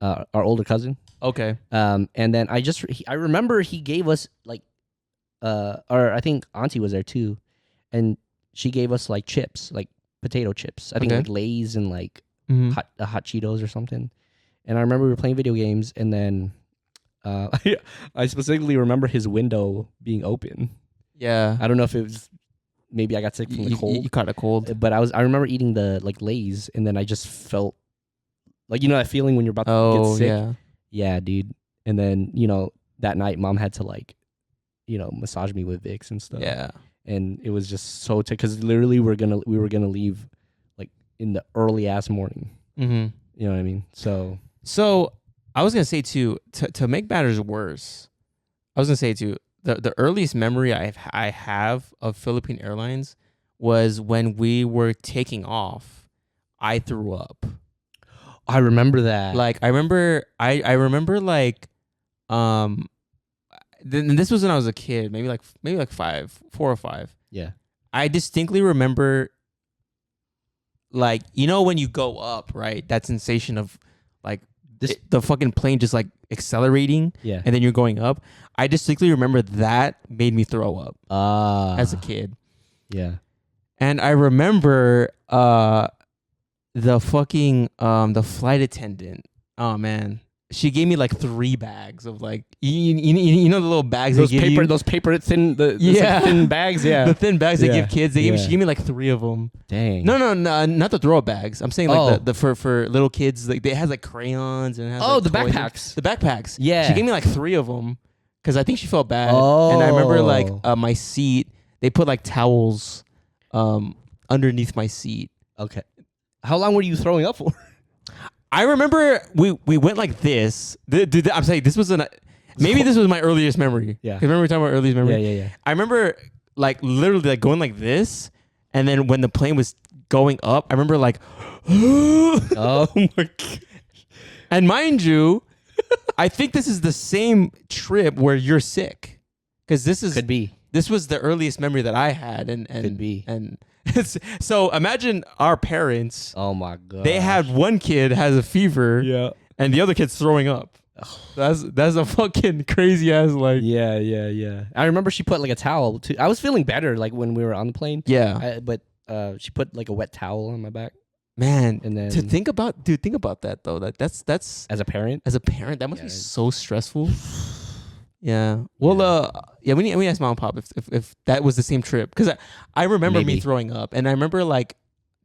Our older cousin.
Okay.
And then I remember he gave us like, or I think Auntie was there too, and she gave us like chips, like potato chips. I think like Lay's and like hot Cheetos or something. And I remember we were playing video games, and then I specifically remember his window being open.
Yeah.
I don't know if it was maybe I got sick from the cold.
You caught a cold.
But I remember eating the like Lay's, and then I just felt like, you know, that feeling when you're about to get sick.
Yeah.
Yeah, dude. And then, you know, that night mom had to like, you know, massage me with Vicks and stuff.
Yeah.
And it was just so because literally we were gonna leave like in the early ass morning.
Mm-hmm.
You know what I mean? So
I was gonna say too, to make matters worse, I was gonna say too, the earliest memory I have of Philippine Airlines was when we were taking off. I threw up.
I remember that.
Like I remember like then this was when I was a kid, maybe like 4 or 5.
Yeah.
I distinctly remember, like, you know, when you go up, right? That sensation of like the fucking plane just like accelerating,
yeah,
and then you're going up. I distinctly remember that made me throw up as a kid.
Yeah.
And I remember the fucking the flight attendant. Oh man, she gave me like 3 bags of like you know the little bags
those
they give
paper
you?
those paper thin
yeah
thin bags, yeah,
the thin bags they give kids. She gave me like 3 of them.
Dang.
No, not the throw up bags. I'm saying like the for little kids, like it has like crayons and it has like
the
toys.
backpacks.
The backpacks.
Yeah.
She gave me like 3 of them because I think she felt bad. And I remember like my seat, they put like towels underneath my seat.
Okay. How long were you throwing up for?
I remember we went like this. Dude, I'm saying this was maybe this was my earliest memory.
Yeah.
'Cause remember we were talking about earliest memory?
Yeah.
I remember like literally like going like this, and then when the plane was going up, I remember like,
oh my god.
And mind you, I think this is the same trip where you're sick, because
Could be.
This was the earliest memory that I had, and
Could be.
And so imagine our parents.
Oh my god.
They had one kid has a fever,
Yeah.
and the other kid's throwing up. That's a fucking crazy ass like.
Yeah. I remember she put like a towel too. I was feeling better like when we were on the plane.
Yeah.
But she put like a wet towel on my back.
Man,
and then
to think about that though. That's
as a parent.
That must be so stressful. Yeah. Well, we need to ask mom and pop if that was the same trip, because I remember me throwing up, and I remember like,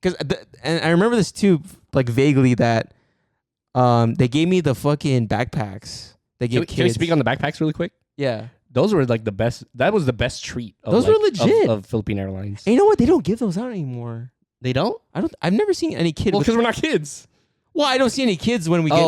and I remember this too, like vaguely, that they gave me the fucking backpacks. They gave kids.
Can we speak on the backpacks really quick?
Yeah.
Those were like the best. That was the best treat.
Those were legit
of Philippine Airlines.
And you know what? They don't give those out anymore.
They don't.
I've never seen any kid.
Well, because we're not kids.
Well, I don't see any kids when we get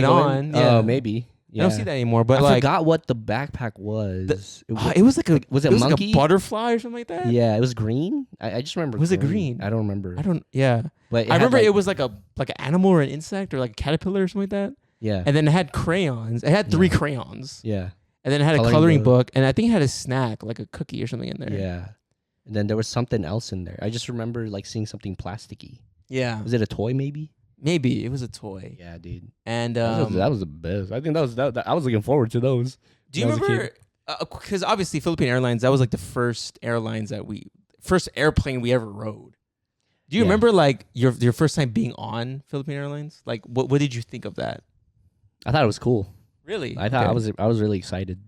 on.
Yeah. Oh, maybe. Yeah.
I don't see that anymore. But
I forgot what the backpack was.
It was like a
was it monkey?
Like a butterfly or something like that?
Yeah, it was green. I just remember.
Was it green?
I don't remember.
Yeah.
But
I remember it was like an animal or an insect or like a caterpillar or something like that.
Yeah.
And then it had crayons. It had 3 crayons.
Yeah.
And then it had a coloring book, and I think it had a snack, like a cookie or something in there.
Yeah. And then there was something else in there. I just remember like seeing something plasticky.
Yeah.
Was it a toy maybe?
Maybe it was a toy.
Yeah, dude.
And
that was the best. I think that I was looking forward to those.
Do you remember? Because obviously Philippine Airlines, that was like the first airplane we ever rode. Do you remember like your first time being on Philippine Airlines? Like what did you think of that?
I thought it was cool.
Really?
I thought I was really excited.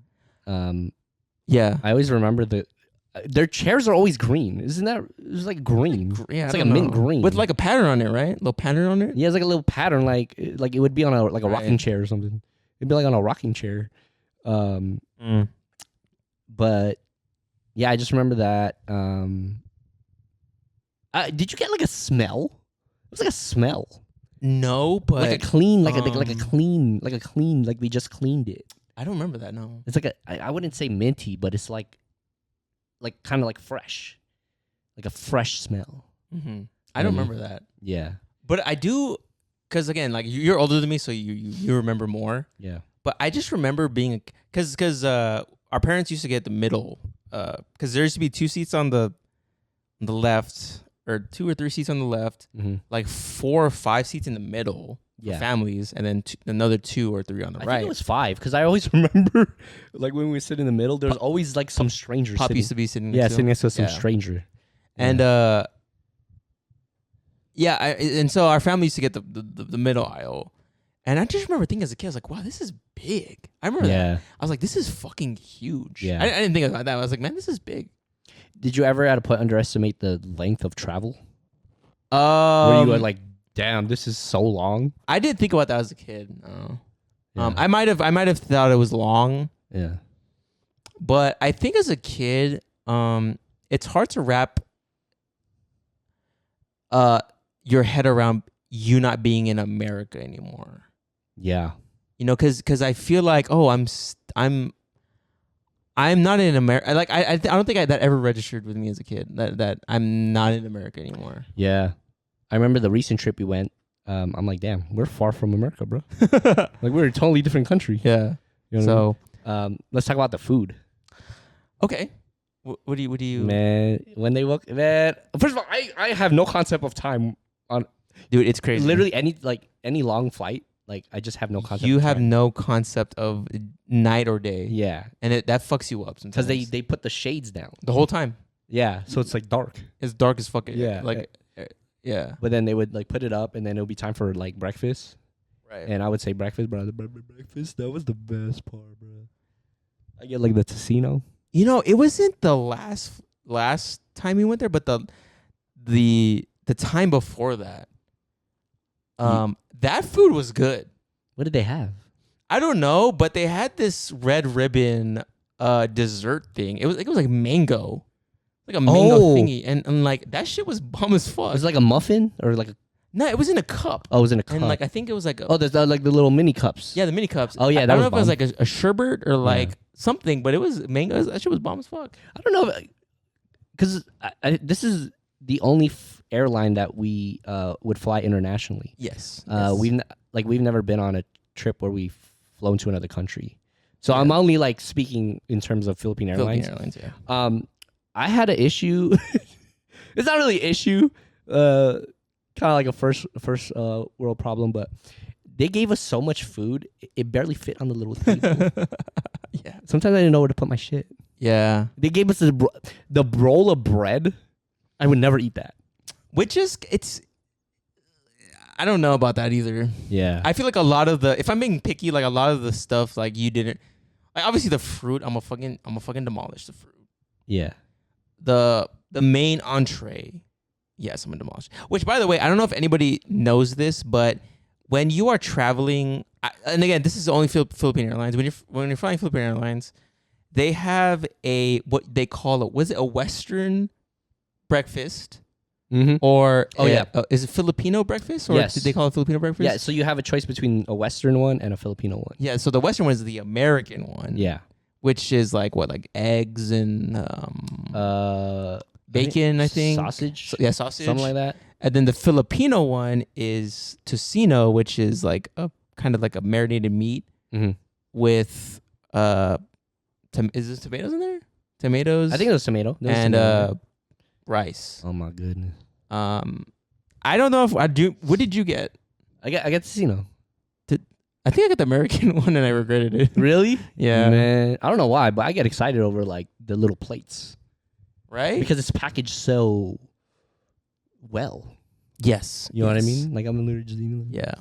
Yeah.
I always remember their chairs are always green. Isn't that? It's like green.
Yeah,
it's like a mint green
with like a pattern on it, right? Little pattern on it.
Yeah, it's like a little pattern, like it would be on a rocking chair or something. It'd be like on a rocking chair. But Yeah, I just remember that. Did you get like a smell? It was like a smell,
No, but
like a clean, like a clean, like we just cleaned it.
I don't remember that. No.
It's like I wouldn't say minty, but it's like kind of like fresh, like a fresh smell.
Mm-hmm. I don't remember that.
Yeah,
But I do, because again, like you're older than me, so you remember more.
yeah,
But I just remember being, because our parents used to get the middle, because there used to be 2 seats on the left, or 2 or 3 seats on the left, like 4 or 5 seats in the middle for families, and then another 2 or 3 on the right.
I think it was 5 because I always remember like when we sit in the middle, there's always like some stranger.
Pop
sitting.
used to be sitting
sitting next to some stranger,
and and so our family used to get the middle aisle. And I just remember thinking as a kid, I was like, wow, this is big. I remember that. I was like, this is fucking huge.
Yeah.
I didn't think about that. I was like, man, this is big.
Did you ever at a point underestimate the length of travel? Where you were like, damn, this is so long?
I did think about that as a kid. I might have thought it was long.
Yeah.
But I think as a kid, it's hard to wrap your head around you not being in America anymore.
Yeah.
You know, because I feel like, oh, I'm not in America. Like I don't think that ever registered with me as a kid that I'm not in America anymore.
Yeah, I remember the recent trip we went. I'm like, damn, we're far from America, bro. Like we're a totally different country.
Yeah.
You know what I mean? Let's talk about the food.
Okay. What do you?
Man, when they walk, man. First of all, I have no concept of time on.
Dude, it's crazy.
Literally any long flight. Like I just have no concept.
You
of
have
time.
no concept of night or day.
Yeah,
and that fucks you up sometimes.
Because they put the shades down
the whole time.
Yeah, so it's like dark.
It's dark as fuck.
Yeah,
yeah.
But then they would like put it up, and then it would be time for like breakfast.
Right.
And I would say breakfast, bro. Breakfast, that was the best part, bro. I get like the tocino.
You know, it wasn't the last time we went there, but the time before that. That food was good.
What did they have?
I don't know, but they had this red ribbon dessert thing. It was like mango. Like a mango thingy. And like that shit was bomb as fuck.
Was it like a muffin or like a
No, it was in a cup.
Oh, it was in a cup.
And like I think it was like
there's like the little mini cups.
Yeah, the mini cups.
Oh yeah,
I
that
don't
was
know if it was like a sherbet or like something, but it was mango. That shit was bomb as fuck.
I don't know, because this is the only airline that we would fly internationally.
Yes.
We've never been on a trip where we've flown to another country. So I'm only like speaking in terms of Philippine Airlines.
Philippine Airlines, yeah.
I had an issue. It's not really an issue. Kind of like a first world problem, but they gave us so much food, it barely fit on the little table.
Yeah.
Sometimes I didn't know where to put my shit.
Yeah.
They gave us the roll of bread. I would never eat that.
Which is, I don't know about that either.
Yeah.
I feel like a lot of if I'm being picky, like a lot of the stuff, like you didn't, like obviously the fruit, I'm a fucking demolish the fruit.
Yeah.
The main entree, yes, I'm gonna demolish. Which, by the way, I don't know if anybody knows this, but when you are traveling, and again, this is only Philippine Airlines. When you're flying Philippine Airlines, they have what they call a Western breakfast.
Mm-hmm.
Or is it Filipino breakfast? Or
yes.
Did they call it Filipino breakfast?
Yeah, so you have a choice between a Western one and a Filipino one.
Yeah, so the Western one is the American one.
Yeah.
Which is like eggs and bacon, I think.
Sausage.
Sausage.
Something like that.
And then the Filipino one is tocino, which is like a kind of like a marinated meat with is there tomatoes in there? Tomatoes.
I think it was tomato.
And rice.
Oh my goodness.
I don't know if I do. What did you get?
I got tocino.
I think I got the American one and I regretted it.
Really?
Yeah.
Man, I don't know why, but I get excited over like the little plates.
Right?
Because it's packaged so well.
Yes.
You know what I mean? Like I'm literally just eating it.
Yeah.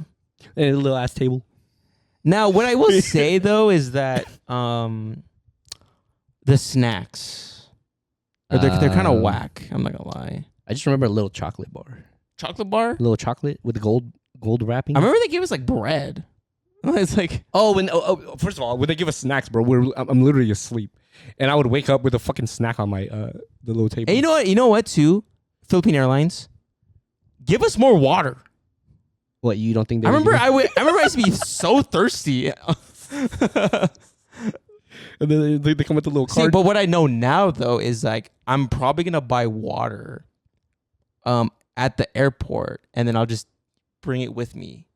And a little ass table.
Now, what I will say though is that the snacks, they're kind of whack. I'm not gonna lie.
I just remember a little chocolate bar.
Chocolate bar?
A little chocolate with the gold wrapping.
I remember they gave us like bread. It's like,
First of all, when they give us snacks, bro, I'm literally asleep, and I would wake up with a fucking snack on my the little table.
and you know what? You know what? Too, Philippine Airlines, give us more water.
What, you don't think?
I remember I used to be so thirsty.
And then they come with a little
See,
card.
but what I know now though is like I'm probably gonna buy water, at the airport, and then I'll just bring it with me.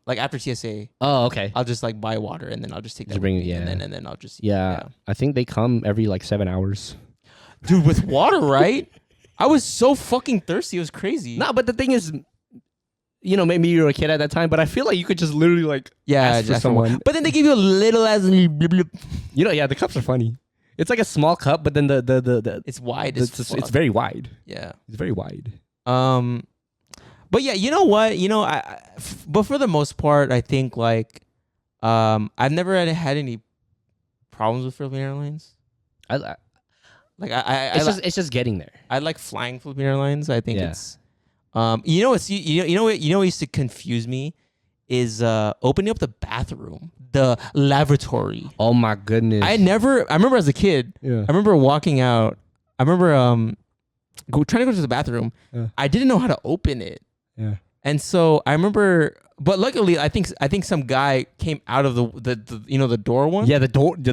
Like after TSA,
Oh, okay.
I'll just like buy water, and then I'll just take that.
Just bring
with
it,
me,
yeah.
and then I'll just
Yeah, I think they come every like 7 hours.
Dude, with water, right? I was so fucking thirsty. It was crazy.
No, but the thing is, maybe you were a kid at that time, but I feel like you could just literally like ask for
just
someone.
But then they give you a little as
The cups are funny. It's like a small cup, but then the
it's wide.
it's very wide.
Yeah.
It's very wide.
But yeah, you know what? But for the most part, I think like, I've never had any problems with Philippine Airlines.
It's just getting there.
I like flying Philippine Airlines. I think
Yeah.
it's, you know what used to confuse me is opening up the bathroom, the lavatory.
Oh my goodness.
I remember as a kid.
Yeah.
I remember walking out. I remember trying to go to the bathroom.
Yeah.
I didn't know how to open it.
Yeah.
And so I remember, but luckily I think some guy came out of the the door one.
Yeah, the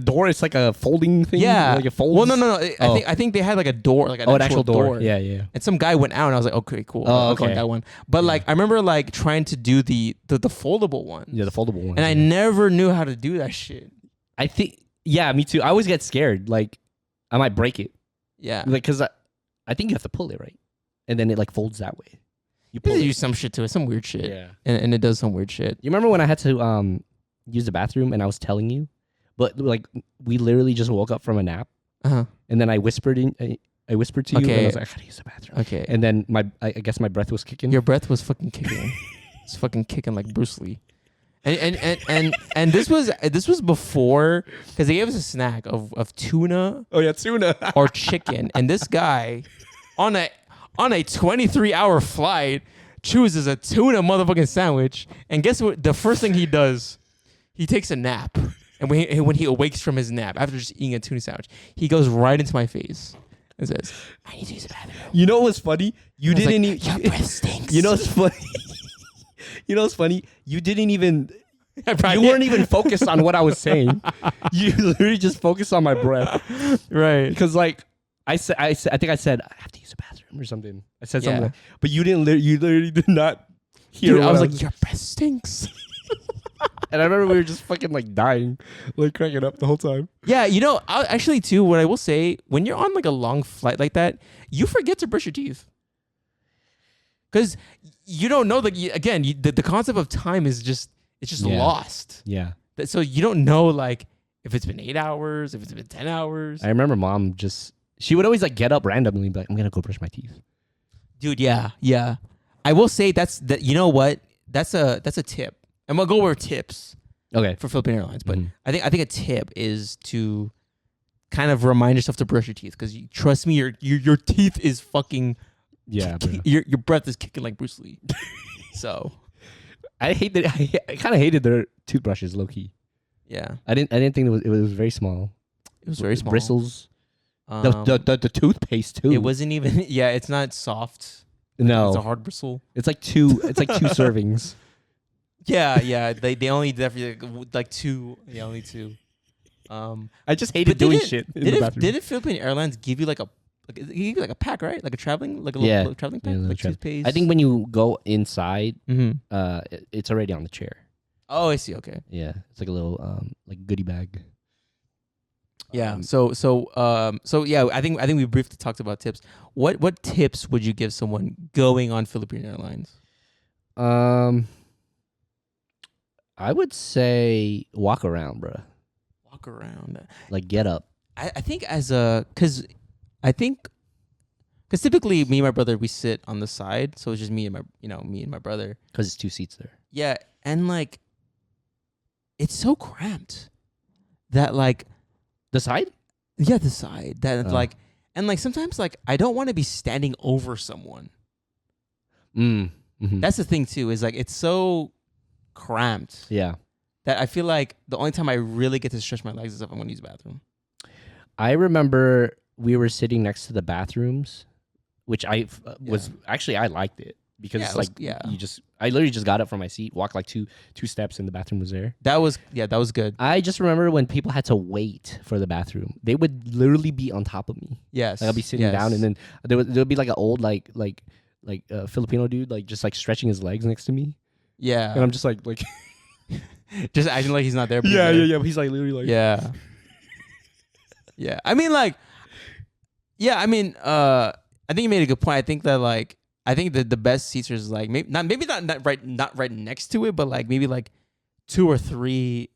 door is like a folding thing.
Yeah.
Like it folds.
Well, no. I think they had like a door, like an actual door.
Yeah, yeah.
And some guy went out, and I was like, okay, cool.
Oh,
I'll go on
okay.
that one. But like, I remember like trying to do the foldable one.
Yeah, the foldable one.
And I never knew how to do that shit.
I think, yeah, me too. I always get scared. Like, I might break it.
Yeah.
Like, because I think you have to pull it, right? And then it like folds that way. You pull
They
it.
do some shit to it, some weird shit.
Yeah.
And it does some weird shit.
You remember when I had to use the bathroom and I was telling you, but like we literally just woke up from a nap,
Uh-huh.
and then I whispered to you, and I was like, I gotta use the bathroom.
Okay.
And then I guess my breath was kicking.
Your breath was fucking kicking. It's fucking kicking like Bruce Lee. And this was before, because they gave us a snack of tuna
Oh yeah, tuna.
or chicken, and this guy on a 23-hour flight chooses a tuna motherfucking sandwich, and guess what? The first thing he does, he takes a nap, and when he awakes from his nap after just eating a tuna sandwich, he goes right into my face and says, "I need to use the bathroom."
You know what's funny? You
I was
didn't
like,
even.
Your breath stinks.
You know what's funny? You know what's funny? You didn't even.
Right.
You weren't even focused on what I was saying. You literally just focused on my breath.
Right.
Because like I think I said I have to use the bathroom or something. I said something,
Yeah.
like, but you didn't. You literally did not hear.
Dude,
what
I was like, your breath stinks.
and I remember we were just fucking like dying, like cracking up the whole time.
Yeah, actually too, what I will say, when you're on like a long flight like that, you forget to brush your teeth. Because you don't know, like, the concept of time is just
Yeah.
lost.
Yeah,
So you don't know, like, if it's been 8 hours, if it's been 10 hours.
I remember mom she would always like get up randomly and be like, I'm gonna go brush my teeth.
Dude, yeah. I will say you know what? That's a tip. I'm gonna go over tips
Okay.
for Philippine Airlines, but
Mhm.
I think a tip is to kind of remind yourself to brush your teeth, because trust me, your teeth is fucking
Yeah, bro.
your breath is kicking like Bruce Lee. So
I kind of hated their toothbrushes, low key.
yeah,
I didn't think it was very small.
it was very small.
Bristles.
Um,
The toothpaste too.
It wasn't even. Yeah, it's not soft.
No,
It's a hard bristle.
It's like two servings.
Yeah. They only definitely like two. Yeah, only two.
I just hated
But
doing shit in the bathroom.
Did Philippine Airlines give you like a a pack, right? Like a traveling, like a
Yeah.
little traveling pack,
Yeah,
like
little
toothpaste.
I think when you go inside,
Mm-hmm.
it's already on the chair.
Oh, I see. Okay.
Yeah, it's like a little like goodie bag.
Yeah. So yeah, I think we briefly talked about tips. What tips would you give someone going on Philippine Airlines?
I would say walk around, bro.
Walk around.
Like get up.
I think because typically me and my brother, we sit on the side, so it's just me and my brother.
Because it's 2 seats there.
Yeah, and like it's so cramped that like
The side?
the side that
Oh.
like, and like sometimes like I don't want to be standing over someone.
Mm. Mm-hmm.
That's the thing too, is like it's so cramped.
Yeah.
That I feel like the only time I really get to stretch my legs is if I'm going to use the bathroom.
I remember we were sitting next to the bathrooms, which I was actually I liked it because it's like I literally just got up from my seat, walked like two steps, and the bathroom was there.
That was good.
I just remember when people had to wait for the bathroom, they would literally be on top of me.
Yes,
like I'll be sitting down, and then there would be like an old like Filipino dude like just like stretching his legs next to me.
Yeah,
and I'm just like
just acting like he's not there.
Yeah. But he's like literally like
yeah. I mean, like, I mean, I think you made a good point. I think that like the best seats is like maybe not right next to it, but like maybe like 2 or 3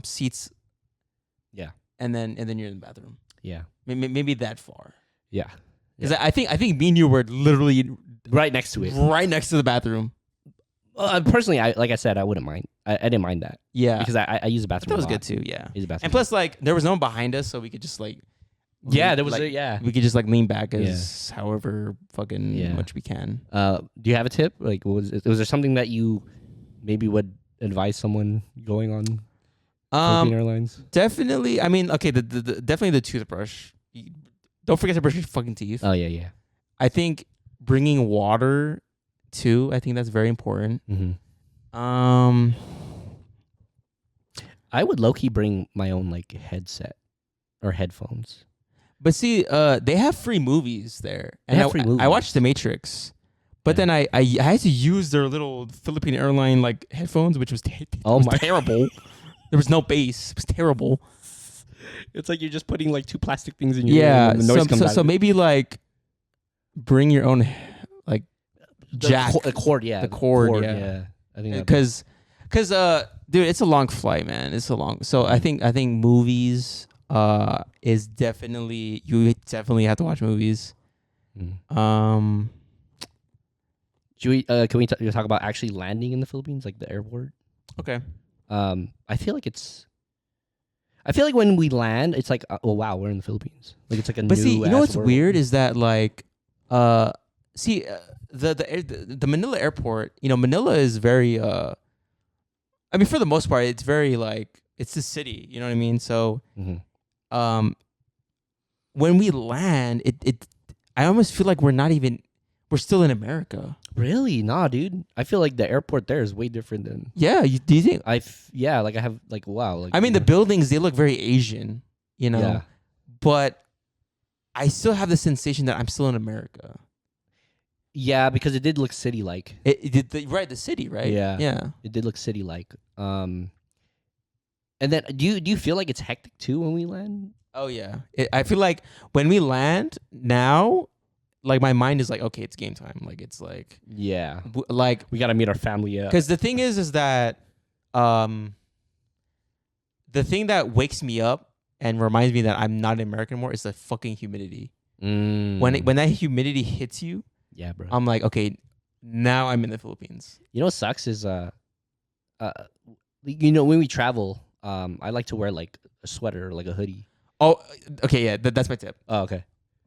seats.
Yeah,
and then you're in the bathroom.
Yeah,
maybe that far.
Yeah,
because I think me and you were literally
right next to it,
right next to the bathroom.
Personally, like I said, I wouldn't mind. I didn't mind that.
Yeah,
because I use the bathroom.
That was good too. Yeah,
use the bathroom.
And plus, like, there was no one behind us, so we could just like.
Yeah, there was
like, we could just like lean back as however fucking much we can.
Do you have a tip? Like, was there something that you maybe would advise someone going on Philippine Airlines?
Definitely. I mean, okay, the definitely the toothbrush. Don't forget to brush your fucking teeth.
Oh yeah.
I think bringing water too. I think that's very important.
Mm-hmm. I would low key bring my own like headset or headphones.
But see, they have free movies there, and I watched The Matrix, but then I had to use their little Philippine airline like headphones, which was terrible. There was no bass. It was terrible.
It's like you're just putting like 2 plastic things in your ear and the noise comes out.
So maybe like bring your own like jack,
the cord, yeah,
the cord,
yeah. I think
because dude, it's a long flight, man. It's a long. So I think movies. Is definitely you definitely have to watch movies.
Should we can we talk about actually landing in the Philippines, like the airport?
Okay.
I feel like when we land, it's like oh wow, we're in the Philippines. Like it's like a
but
new.
See, you know what's
world.
weird is that like the Manila airport. You know, Manila is very I mean, for the most part, it's very like it's the city. You know what I mean? So.
Mm-hmm.
When we land, I almost feel like we're still in America.
Really? Nah, dude. I feel like the airport there is way different than.
Yeah, do you think?
Like I have like wow. Like
I mean, the buildings they look very Asian, you know.
Yeah.
But I still have the sensation that I'm still in America.
Yeah, because it did look city-like.
The city, right?
Yeah. It did look city-like. And then, do you feel like it's hectic too when we land?
Oh yeah, I feel like when we land now, like my mind is like, okay, it's game time. Like it's like
like we gotta meet our family up.
Because the thing is that, the thing that wakes me up and reminds me that I'm not American anymore is the fucking humidity. When that humidity hits you,
yeah, bro,
I'm like, okay, now I'm in the Philippines.
You know what sucks is you know, when we travel. I like to wear like a sweater or like a hoodie.
Oh, okay, yeah, that's my tip.
Oh, okay.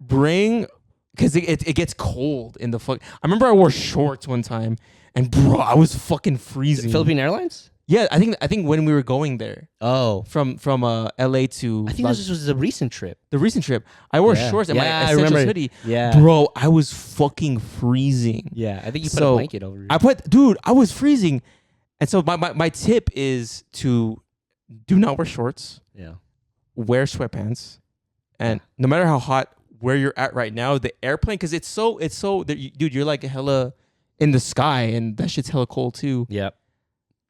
Because it gets cold in the fuck. I remember I wore shorts one time, and bro, I was fucking freezing.
Philippine Airlines?
Yeah, I think when we were going there.
Oh,
from LA to.
I think this was the recent trip.
The recent trip, I wore shorts and my essentials hoodie.
Yeah,
bro, I was fucking freezing.
Yeah, I think you put a blanket over it.
I was freezing, and so my tip is to. Do not wear shorts.
Yeah.
Wear sweatpants, and no matter how hot where you're at right now, the airplane because it's so dude, you're like hella in the sky, and that shit's hella cold too.
Yep.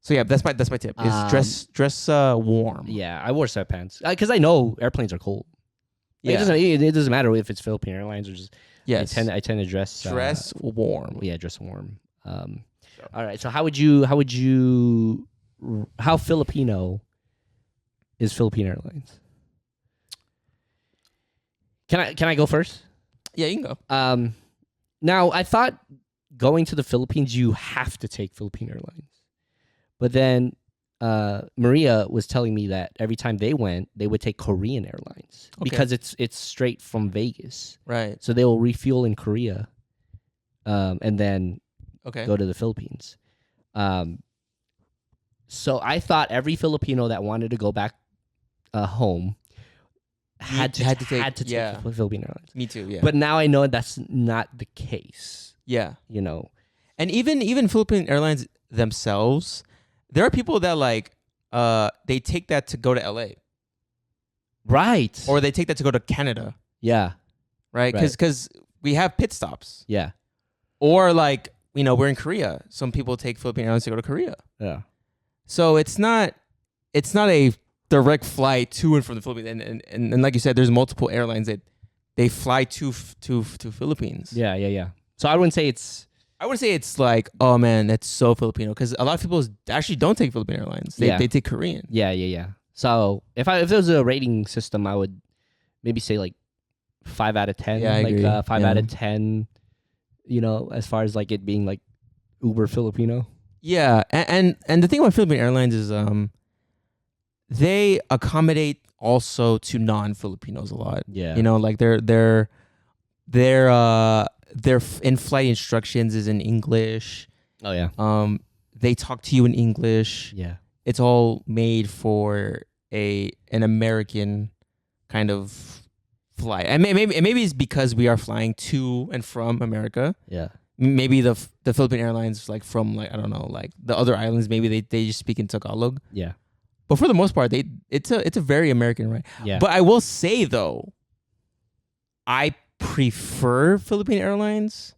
So yeah, that's my tip is dress warm.
Yeah, I wore sweatpants because I know airplanes are cold. Like,
Yeah,
it doesn't matter if it's Philippine Airlines or just.
Yes.
I tend to dress
warm.
Yeah, dress warm. All right. So how Filipino is Philippine Airlines? Can I go first?
Yeah, you can go.
Now I thought going to the Philippines you have to take Philippine Airlines, but then Maria was telling me that every time they went, they would take Korean Airlines because it's straight from Vegas,
right?
So they will refuel in Korea, and then go to the Philippines. So I thought every Filipino that wanted to go back home had to take
yeah.
Philippine Airlines.
Me too. Yeah.
But now I know that's not the case.
yeah.
You know.
And even Philippine Airlines themselves, there are people that like they take that to go to LA.
Right.
Or they take that to go to Canada.
Yeah.
Right? Because we have pit stops.
Yeah.
Or like, we're in Korea. Some people take Philippine Airlines to go to Korea.
Yeah.
So it's not a direct flight to and from the Philippines. And like you said, there's multiple airlines that they fly to Philippines.
Yeah. So I wouldn't say it's
like, oh man, that's so Filipino, because a lot of people actually don't take Philippine Airlines. They take Korean.
Yeah. So if there was a rating system, I would maybe say like 5 out of 10.
Yeah, I
like
agree.
5 out of 10. As far as like it being like uber Filipino.
Yeah, and the thing about Philippine Airlines is they accommodate also to non-Filipinos a lot.
Yeah.
Like their in-flight instructions is in English.
Oh yeah.
They talk to you in English.
Yeah.
It's all made for an American kind of flight. And maybe it's because we are flying to and from America.
Yeah.
Maybe the Philippine Airlines, like from like, I don't know, like the other islands, maybe they just speak in Tagalog.
Yeah.
But for the most part, it's a very American, right?
Yeah.
But I will say though, I prefer Philippine Airlines.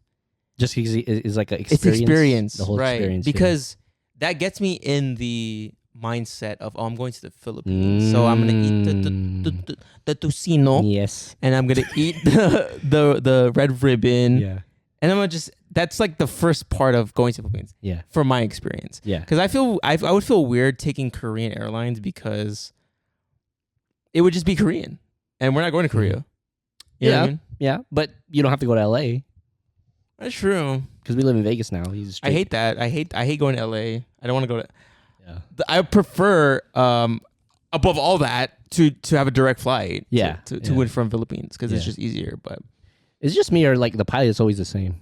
Just because it's like an experience.
It's experience,
the whole
right?
experience,
Because that gets me in the mindset of, I'm going to the Philippines, so I'm gonna eat the tocino,
Yes.
and I'm gonna eat the red ribbon,
Yeah.
and I'm gonna that's like the first part of going to the Philippines.
Yeah.
From my experience.
Yeah.
Because I would feel weird taking Korean Airlines, because it would just be Korean, and we're not going to Korea. You know what I mean?
Yeah. But you don't have to go to LA
That's true.
because we live in Vegas now.
I hate that. I hate going to LA. I don't want to go to.
Yeah.
I prefer above all that to have a direct flight.
Yeah.
To
Yeah.
and from Philippines, because it's
Yeah.
just easier. But
Is it just me or like the pilot's always the same?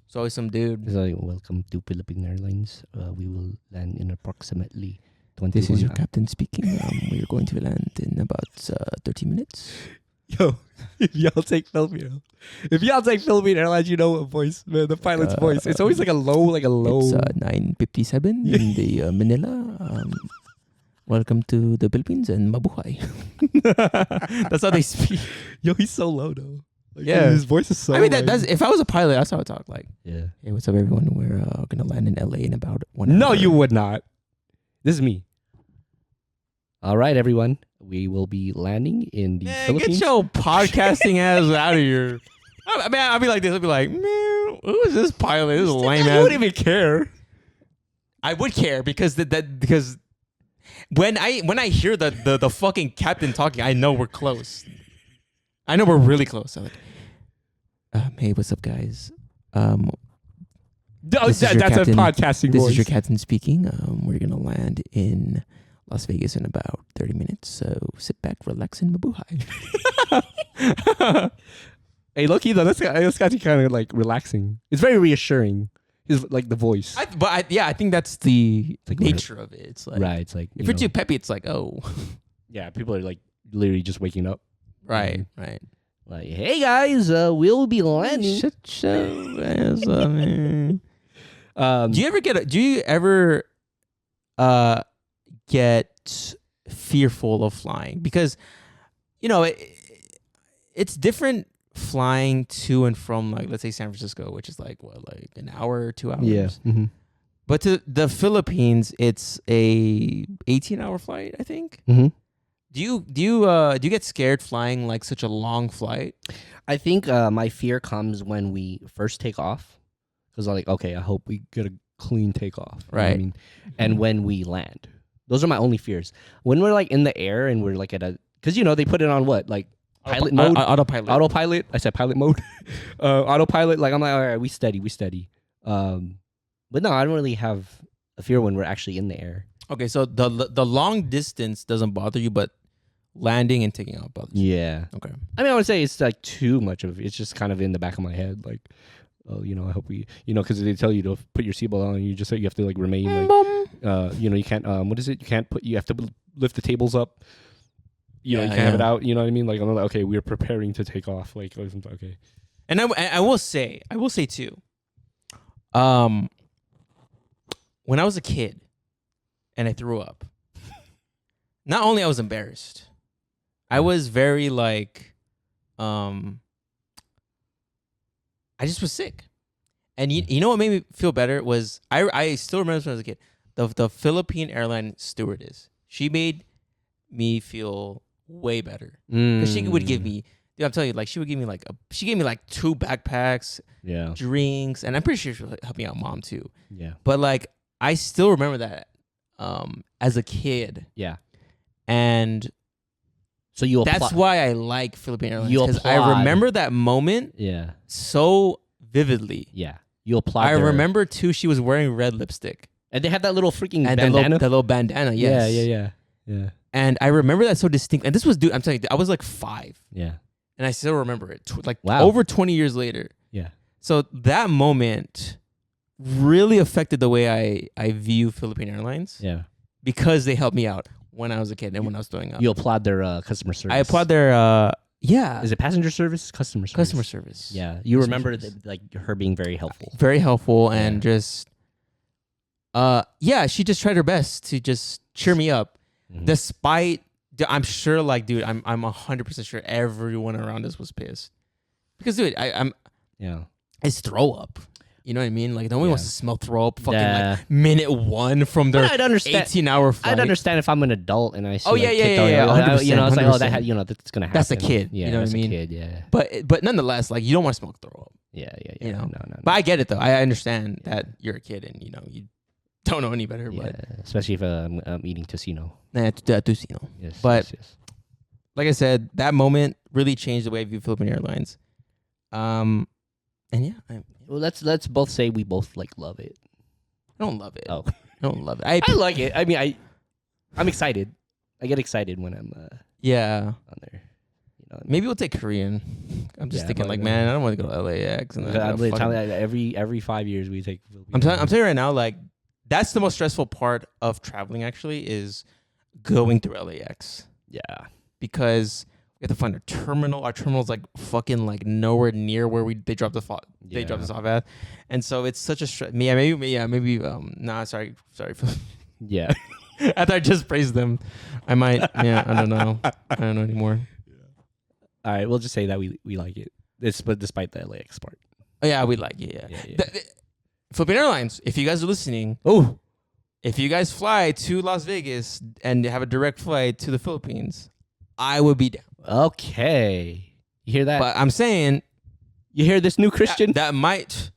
it's always some dude.
It's like, welcome to Philippine Airlines. We will land in approximately 21
This is your
hours.
captain speaking. We are going to land in about 30 minutes.
Yo, if y'all take Philippine Airlines, you know what voice, man, the pilot's voice. It's always like a low.
It's 9:57 in the Manila. Welcome to the Philippines and mabuhay. That's how they speak.
Yo, he's so low though. Like,
Yeah.
his voice is so.
I mean, that's if I was a pilot, that's how I talk. Like,
Yeah.
hey, what's up, everyone? We're gonna land in LA in about 1 hour.
No, you would not. This is me. All right, everyone. We will be landing in the Philippines.
Get your podcasting ass out of here. I mean, I'll be like this. I'll be like, man, who is this pilot? This is lame
I
ass.
wouldn't even care.
I would care because because when I hear the fucking captain talking, I know we're close. I know we're really close. I'm like, hey, what's up, guys?
That's
is your
a
captain.
podcasting
This
voice.
is your captain speaking. We're gonna land in Las Vegas in about 30 minutes. So sit back, relax, and mabuhay.
Hey, Loki, though, that's actually kind of like relaxing. It's very reassuring. His like the voice.
I think that's the
like
nature of it. It's like,
Right. It's like
if you're too peppy, it's like, oh,
yeah, people are like literally just waking up.
right.
Like, hey guys, we'll be landing.
Shut your ass up, man. Do you ever get fearful of flying? Because it's different flying to and from, like, let's say San Francisco, which is like what, like an hour or 2 hours.
Yeah. Mm-hmm.
But to the Philippines, it's a 18-hour flight, I think.
Mm-hmm.
Do you get scared flying like such a long flight?
I think my fear comes when we first take off, because I'm like, okay, I hope we get a clean takeoff. You know what I
Right.
mean, and when we land, those are my only fears. When we're like in the air and we're like because they put it on what, like pilot mode, autopilot. I said pilot mode, autopilot. Like I'm like, all right, we steady. But no, I don't really have a fear when we're actually in the air.
Okay, so the long distance doesn't bother you, but landing and taking off bothers you.
Yeah.
Okay.
I mean, I would say it's like too much of it. It's just kind of in the back of my head. Like, oh, I hope we, because they tell you to put your seatbelt on, and you just you have to like remain you can't what is it? You have to lift the tables up. You can't have it out. You know what I mean? Like, I'm like, okay, we're preparing to take off. Like, okay.
And I will say too. When I was a kid, and I threw up, not only I was embarrassed, I was very like, I just was sick. And you know what made me feel better was I still remember when I was a kid, the Philippine airline stewardess. She made me feel way better because she would give me. Dude, I'm telling you, like she gave me like 2 backpacks, drinks, and I'm pretty sure she would help me out, mom too.
Yeah.
But like I still remember that as a kid.
Yeah.
And
so
that's why I like Philippine Airlines, because I remember that moment so vividly.
Yeah. You applaud.
I remember too, she was wearing red lipstick.
And they had that little freaking bandana.
The little bandana, yes.
Yeah.
And I remember that so distinct. And this was, dude, I'm telling you, I was like 5.
Yeah.
And I still remember it. Over 20 years later.
Yeah.
So that moment really affected the way I view Philippine Airlines.
Yeah.
Because they helped me out when I was a kid and when I was throwing up.
You applaud their customer service.
I applaud their,
Is it passenger service? Customer service.
Customer service.
Yeah. You remember like her being very helpful.
Very helpful and just, she just tried her best to just cheer me up. Mm-hmm. Despite, I'm sure, like, dude, I'm 100% sure everyone around us was pissed. Because, dude, it's throw up. You know what I mean? Like, no one wants to smell throw up fucking like minute 1 from their 18-hour flight.
I'd understand if I'm an adult and I see
yeah.
100%, it's like, that's gonna happen.
That's a kid.
Yeah,
you know what I mean?
Kid, yeah.
But nonetheless, like, you don't want to smell throw up.
Yeah.
You know?
No.
But I get it though. I understand that you're a kid and you don't know any better.
Yeah,
but
especially if I'm eating tocino.
Tocino.
Yes.
But
yes.
like I said, that moment really changed the way I view Philippine Airlines. And
well, let's both say we both like love it.
I don't love it.
Oh,
I don't love it.
I like it. I mean, I'm excited. I get excited when I'm on there.
Maybe we'll take Korean. I'm just thinking, like, man, I don't want to go to LAX. And
every 5 years we take.
I'm telling you right now, like, that's the most stressful part of traveling. Actually, is going through LAX.
Yeah,
because we have to find a terminal. Our terminal's like fucking like nowhere near where they dropped us off at, and so it's such a stress. Maybe. Nah, sorry.
Yeah.
After I just praised them, I might. Yeah, I don't know. I don't know anymore.
All right, we'll just say that we like it. But despite the LAX part.
Oh yeah, we like it. Yeah. Philippine Airlines, if you guys are listening, if you guys fly to Las Vegas and have a direct flight to the Philippines, I would be down.
Okay, you hear that?
But I'm saying,
you hear this, new Christian?
That might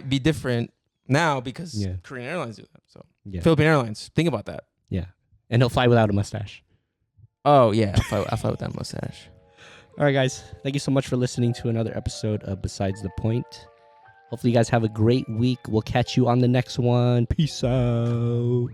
be different now because Korean Airlines do that. So Philippine Airlines, think about that.
Yeah, and he'll fly without a mustache.
Oh yeah, I'll fly with that mustache.
All right, guys, thank you so much for listening to another episode of Besides the Point. Hopefully you guys have a great week. We'll catch you on the next one. Peace out.